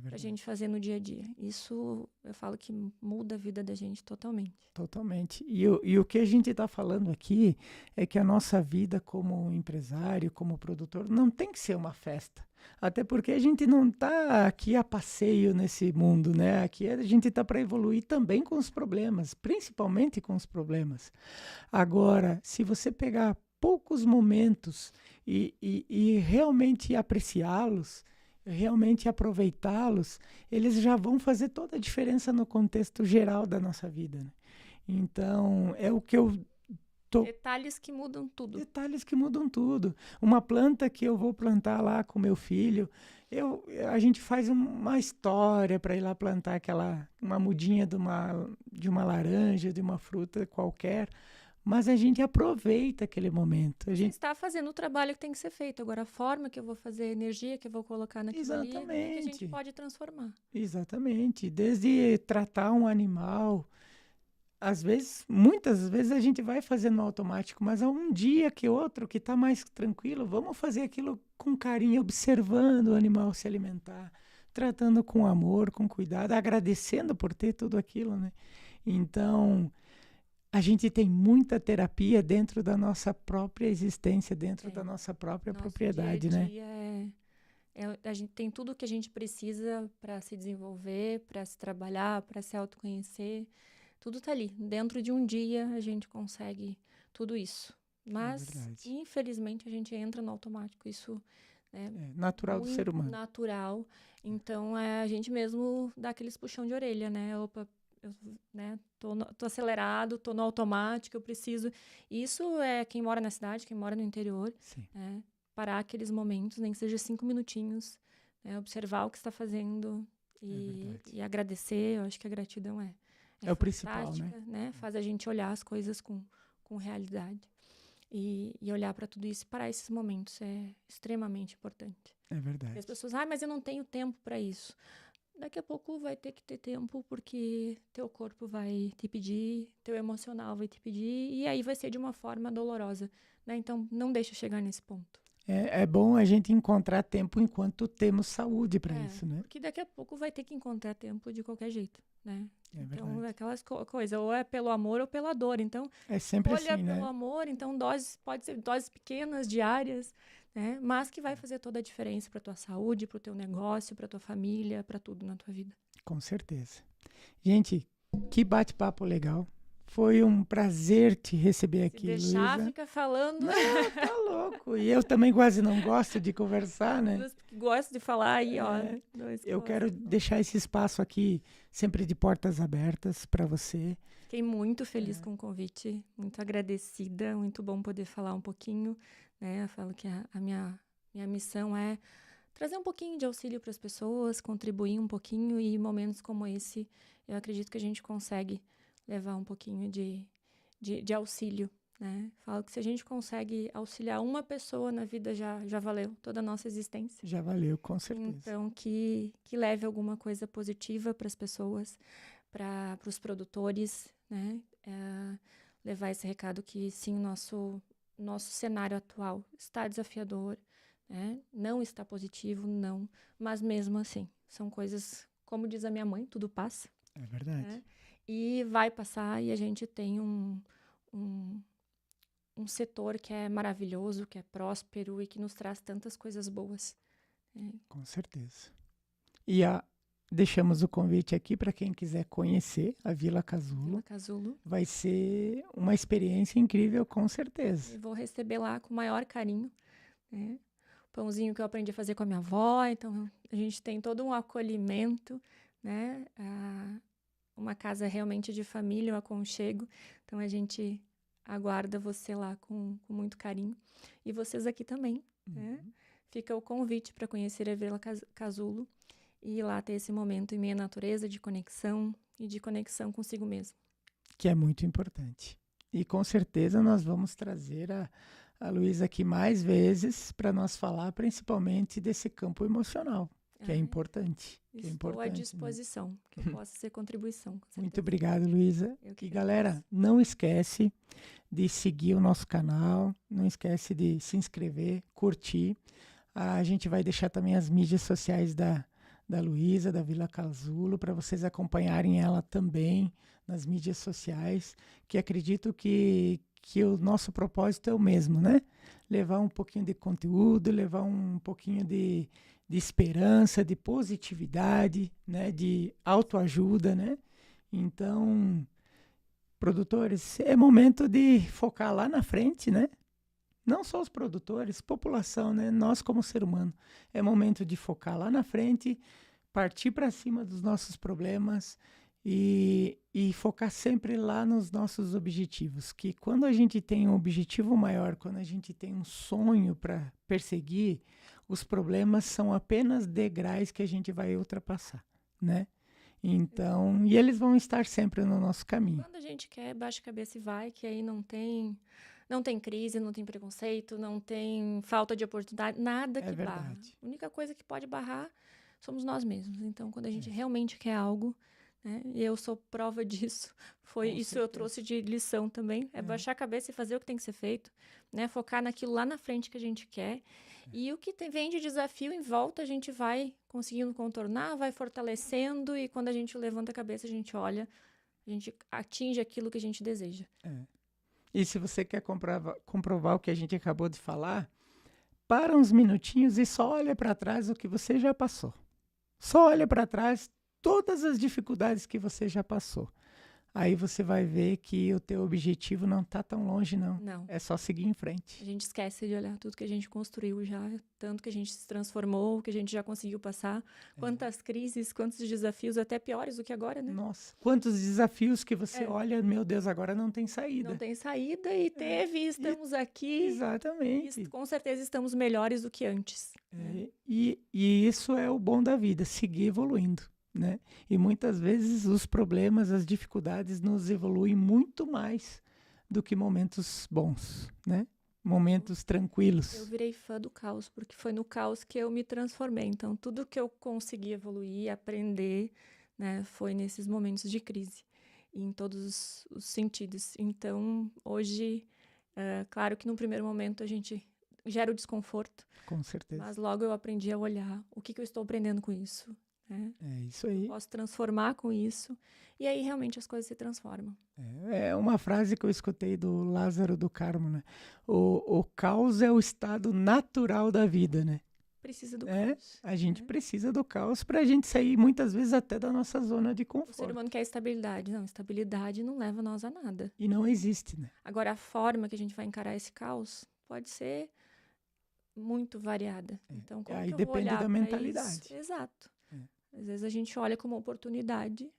para a gente fazer no dia a dia. Isso eu falo que muda a vida da gente totalmente. Totalmente. E o que a gente está falando aqui é que a nossa vida como empresário, como produtor, não tem que ser uma festa. Até porque a gente não está aqui a passeio nesse mundo, né? Aqui a gente está para evoluir também com os problemas, principalmente com os problemas. Agora, se você pegar poucos momentos e realmente apreciá-los, realmente aproveitá-los, eles já vão fazer toda a diferença no contexto geral da nossa vida, né? Então, é o que eu Detalhes que mudam tudo. Detalhes que mudam tudo. Uma planta que eu vou plantar lá com meu filho, a gente faz uma história para ir lá plantar uma mudinha de uma laranja, de uma fruta qualquer, mas a gente aproveita aquele momento. A gente está fazendo o trabalho que tem que ser feito. Agora, a forma que eu vou fazer, a energia que eu vou colocar naquilo ali, é que a gente pode transformar. Exatamente. Desde tratar um animal, muitas vezes a gente vai fazendo no automático, mas há um dia que outro que está mais tranquilo, vamos fazer aquilo com carinho, observando o animal se alimentar, tratando com amor, com cuidado, agradecendo por ter tudo aquilo, né? Então, a gente tem muita terapia dentro da nossa própria existência, dentro da nossa própria propriedade, dia a dia, a gente tem tudo que a gente precisa para se desenvolver, para se trabalhar, para se autoconhecer. Tudo tá ali. Dentro de um dia a gente consegue tudo isso. Mas, infelizmente, a gente entra no automático. Isso é natural do ser humano. Natural. Então, a gente mesmo dá aqueles puxão de orelha, né? Opa, eu tô acelerado, tô no automático, eu preciso. Isso é quem mora na cidade, quem mora no interior. Parar aqueles momentos, nem que seja 5 minutinhos, observar o que está fazendo e agradecer. Eu acho que a gratidão é o principal, né? Faz a gente olhar as coisas com realidade e olhar para tudo isso e parar esses momentos é extremamente importante. É verdade. E as pessoas, mas eu não tenho tempo para isso. Daqui a pouco vai ter que ter tempo porque teu corpo vai te pedir, teu emocional vai te pedir e aí vai ser de uma forma dolorosa, né? Então, não deixa chegar nesse ponto. É bom a gente encontrar tempo enquanto temos saúde para isso, né? Porque daqui a pouco vai ter que encontrar tempo de qualquer jeito, né? Então, aquelas coisas, ou é pelo amor ou pela dor. Então, é sempre olha assim, pelo amor, então pode ser doses pequenas, diárias, né? Mas que vai fazer toda a diferença para tua saúde, para o teu negócio, para tua família, para tudo na tua vida. Com certeza. Gente, que bate-papo legal. Foi um prazer te receber aqui, Luísa. Se deixar, fica falando. Não, tá louco. E eu também quase não gosto de conversar, né? Gosto de falar aí, ó. Eu quero deixar esse espaço aqui sempre de portas abertas para você. Fiquei muito feliz com o convite, muito agradecida, muito bom poder falar um pouquinho, né? Eu falo que a minha missão é trazer um pouquinho de auxílio para as pessoas, contribuir um pouquinho e momentos como esse, eu acredito que a gente consegue levar um pouquinho de auxílio, né? Falo que se a gente consegue auxiliar uma pessoa na vida, já valeu toda a nossa existência. Já valeu, com certeza. Então, que leve alguma coisa positiva para as pessoas, para os produtores, né? Levar esse recado que, sim, nosso cenário atual está desafiador, né? Não está positivo, não. Mas, mesmo assim, são coisas, como diz a minha mãe, tudo passa. É verdade. Né? E vai passar e a gente tem um setor que é maravilhoso, que é próspero e que nos traz tantas coisas boas. Com certeza. E deixamos o convite aqui para quem quiser conhecer a Vila Casulo. Vila Casulo. Vai ser uma experiência incrível, com certeza. Eu vou receber lá com o maior carinho, né? O pãozinho que eu aprendi a fazer com a minha avó. Então, a gente tem todo um acolhimento, né? Uma casa realmente de família, um aconchego. Então, a gente aguarda você lá com muito carinho. E vocês aqui também, né? Fica o convite para conhecer a Vila Casulo e ir lá ter esse momento em meia natureza de conexão e de conexão consigo mesmo. Que é muito importante. E com certeza nós vamos trazer a Luísa aqui mais vezes para nós falar principalmente desse campo emocional, que é importante. Estou à disposição, né? Que eu possa ser contribuição. Muito obrigado, Luísa. E galera, não esquece de seguir o nosso canal, não esquece de se inscrever, curtir. A gente vai deixar também as mídias sociais da Luísa, da Vila Casulo, para vocês acompanharem ela também nas mídias sociais, que acredito que o nosso propósito é o mesmo, né? Levar um pouquinho de conteúdo, levar um pouquinho de esperança, de positividade, né? De autoajuda, né? Então, produtores, é momento de focar lá na frente, né? Não só os produtores, população, né? Nós como ser humano. É momento de focar lá na frente, partir para cima dos nossos problemas E focar sempre lá nos nossos objetivos, que quando a gente tem um objetivo maior, quando a gente tem um sonho para perseguir, os problemas são apenas degraus que a gente vai ultrapassar, né? Então, e eles vão estar sempre no nosso caminho. Quando a gente quer, baixa a cabeça e vai, que aí não tem crise, não tem preconceito, não tem falta de oportunidade, nada que barra. Verdade. A única coisa que pode barrar somos nós mesmos. Então, quando a gente realmente quer algo, né, e eu sou prova disso, foi Com isso certeza. eu trouxe de lição também, é baixar a cabeça e fazer o que tem que ser feito, né, focar naquilo lá na frente que a gente quer. E o que vem de desafio em volta, a gente vai conseguindo contornar, vai fortalecendo, e quando a gente levanta a cabeça, a gente olha, a gente atinge aquilo que a gente deseja. E se você quer comprovar o que a gente acabou de falar, para uns minutinhos e só olha para trás o que você já passou. Só olha para trás todas as dificuldades que você já passou. Aí você vai ver que o teu objetivo não está tão longe, não. Não. É só seguir em frente. A gente esquece de olhar tudo que a gente construiu já, tanto que a gente se transformou, que a gente já conseguiu passar. Quantas crises, quantos desafios, até piores do que agora, né? Nossa, quantos desafios que você olha, meu Deus, agora não tem saída. Não tem saída e teve, estamos aqui. Exatamente. E com certeza estamos melhores do que antes. E isso é o bom da vida, seguir evoluindo. Né? E muitas vezes os problemas, as dificuldades nos evoluem muito mais do que momentos bons, né? Momentos tranquilos. Eu virei fã do caos, porque foi no caos que eu me transformei. Então, tudo que eu consegui evoluir, aprender, né, foi nesses momentos de crise, em todos os sentidos. Então, hoje, claro que no primeiro momento a gente gera o desconforto. Com certeza. Mas logo eu aprendi a olhar o que eu estou aprendendo com isso. É isso aí. Eu posso transformar com isso. E aí, realmente, as coisas se transformam. É uma frase que eu escutei do Lázaro do Carmo, né? O caos é o estado natural da vida, né? Precisa do caos. A gente precisa do caos para a gente sair, muitas vezes, até da nossa zona de conforto. O ser humano quer estabilidade. Não, estabilidade não leva nós a nada. E não existe, né? Agora, a forma que a gente vai encarar esse caos pode ser muito variada. Então, como aí que eu vou olhar da mentalidade. Isso? Exato. Às vezes a gente olha como oportunidade,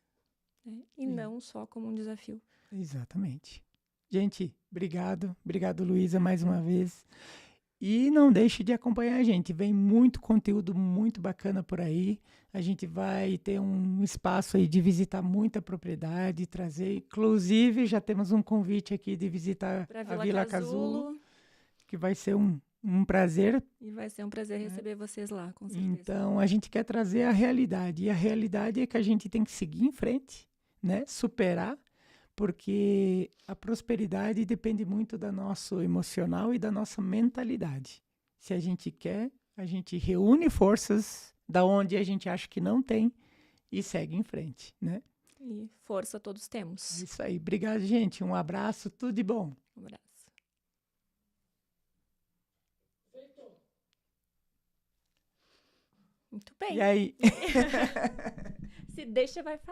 né? E não só como um desafio. Exatamente. Gente, obrigado. Obrigado, Luísa, mais uma vez. E não deixe de acompanhar a gente. Vem muito conteúdo muito bacana por aí. A gente vai ter um espaço aí de visitar muita propriedade, trazer. Inclusive, já temos um convite aqui de visitar a Vila Casulo, que vai ser um prazer. E vai ser um prazer receber vocês lá, com certeza. Então, a gente quer trazer a realidade. E a realidade é que a gente tem que seguir em frente, né? Superar, porque a prosperidade depende muito do nosso emocional e da nossa mentalidade. Se a gente quer, a gente reúne forças da onde a gente acha que não tem e segue em frente, né? E força todos temos. É isso aí. Obrigado, gente. Um abraço. Tudo de bom. Um abraço. Muito bem. E aí? Se deixa, vai falar.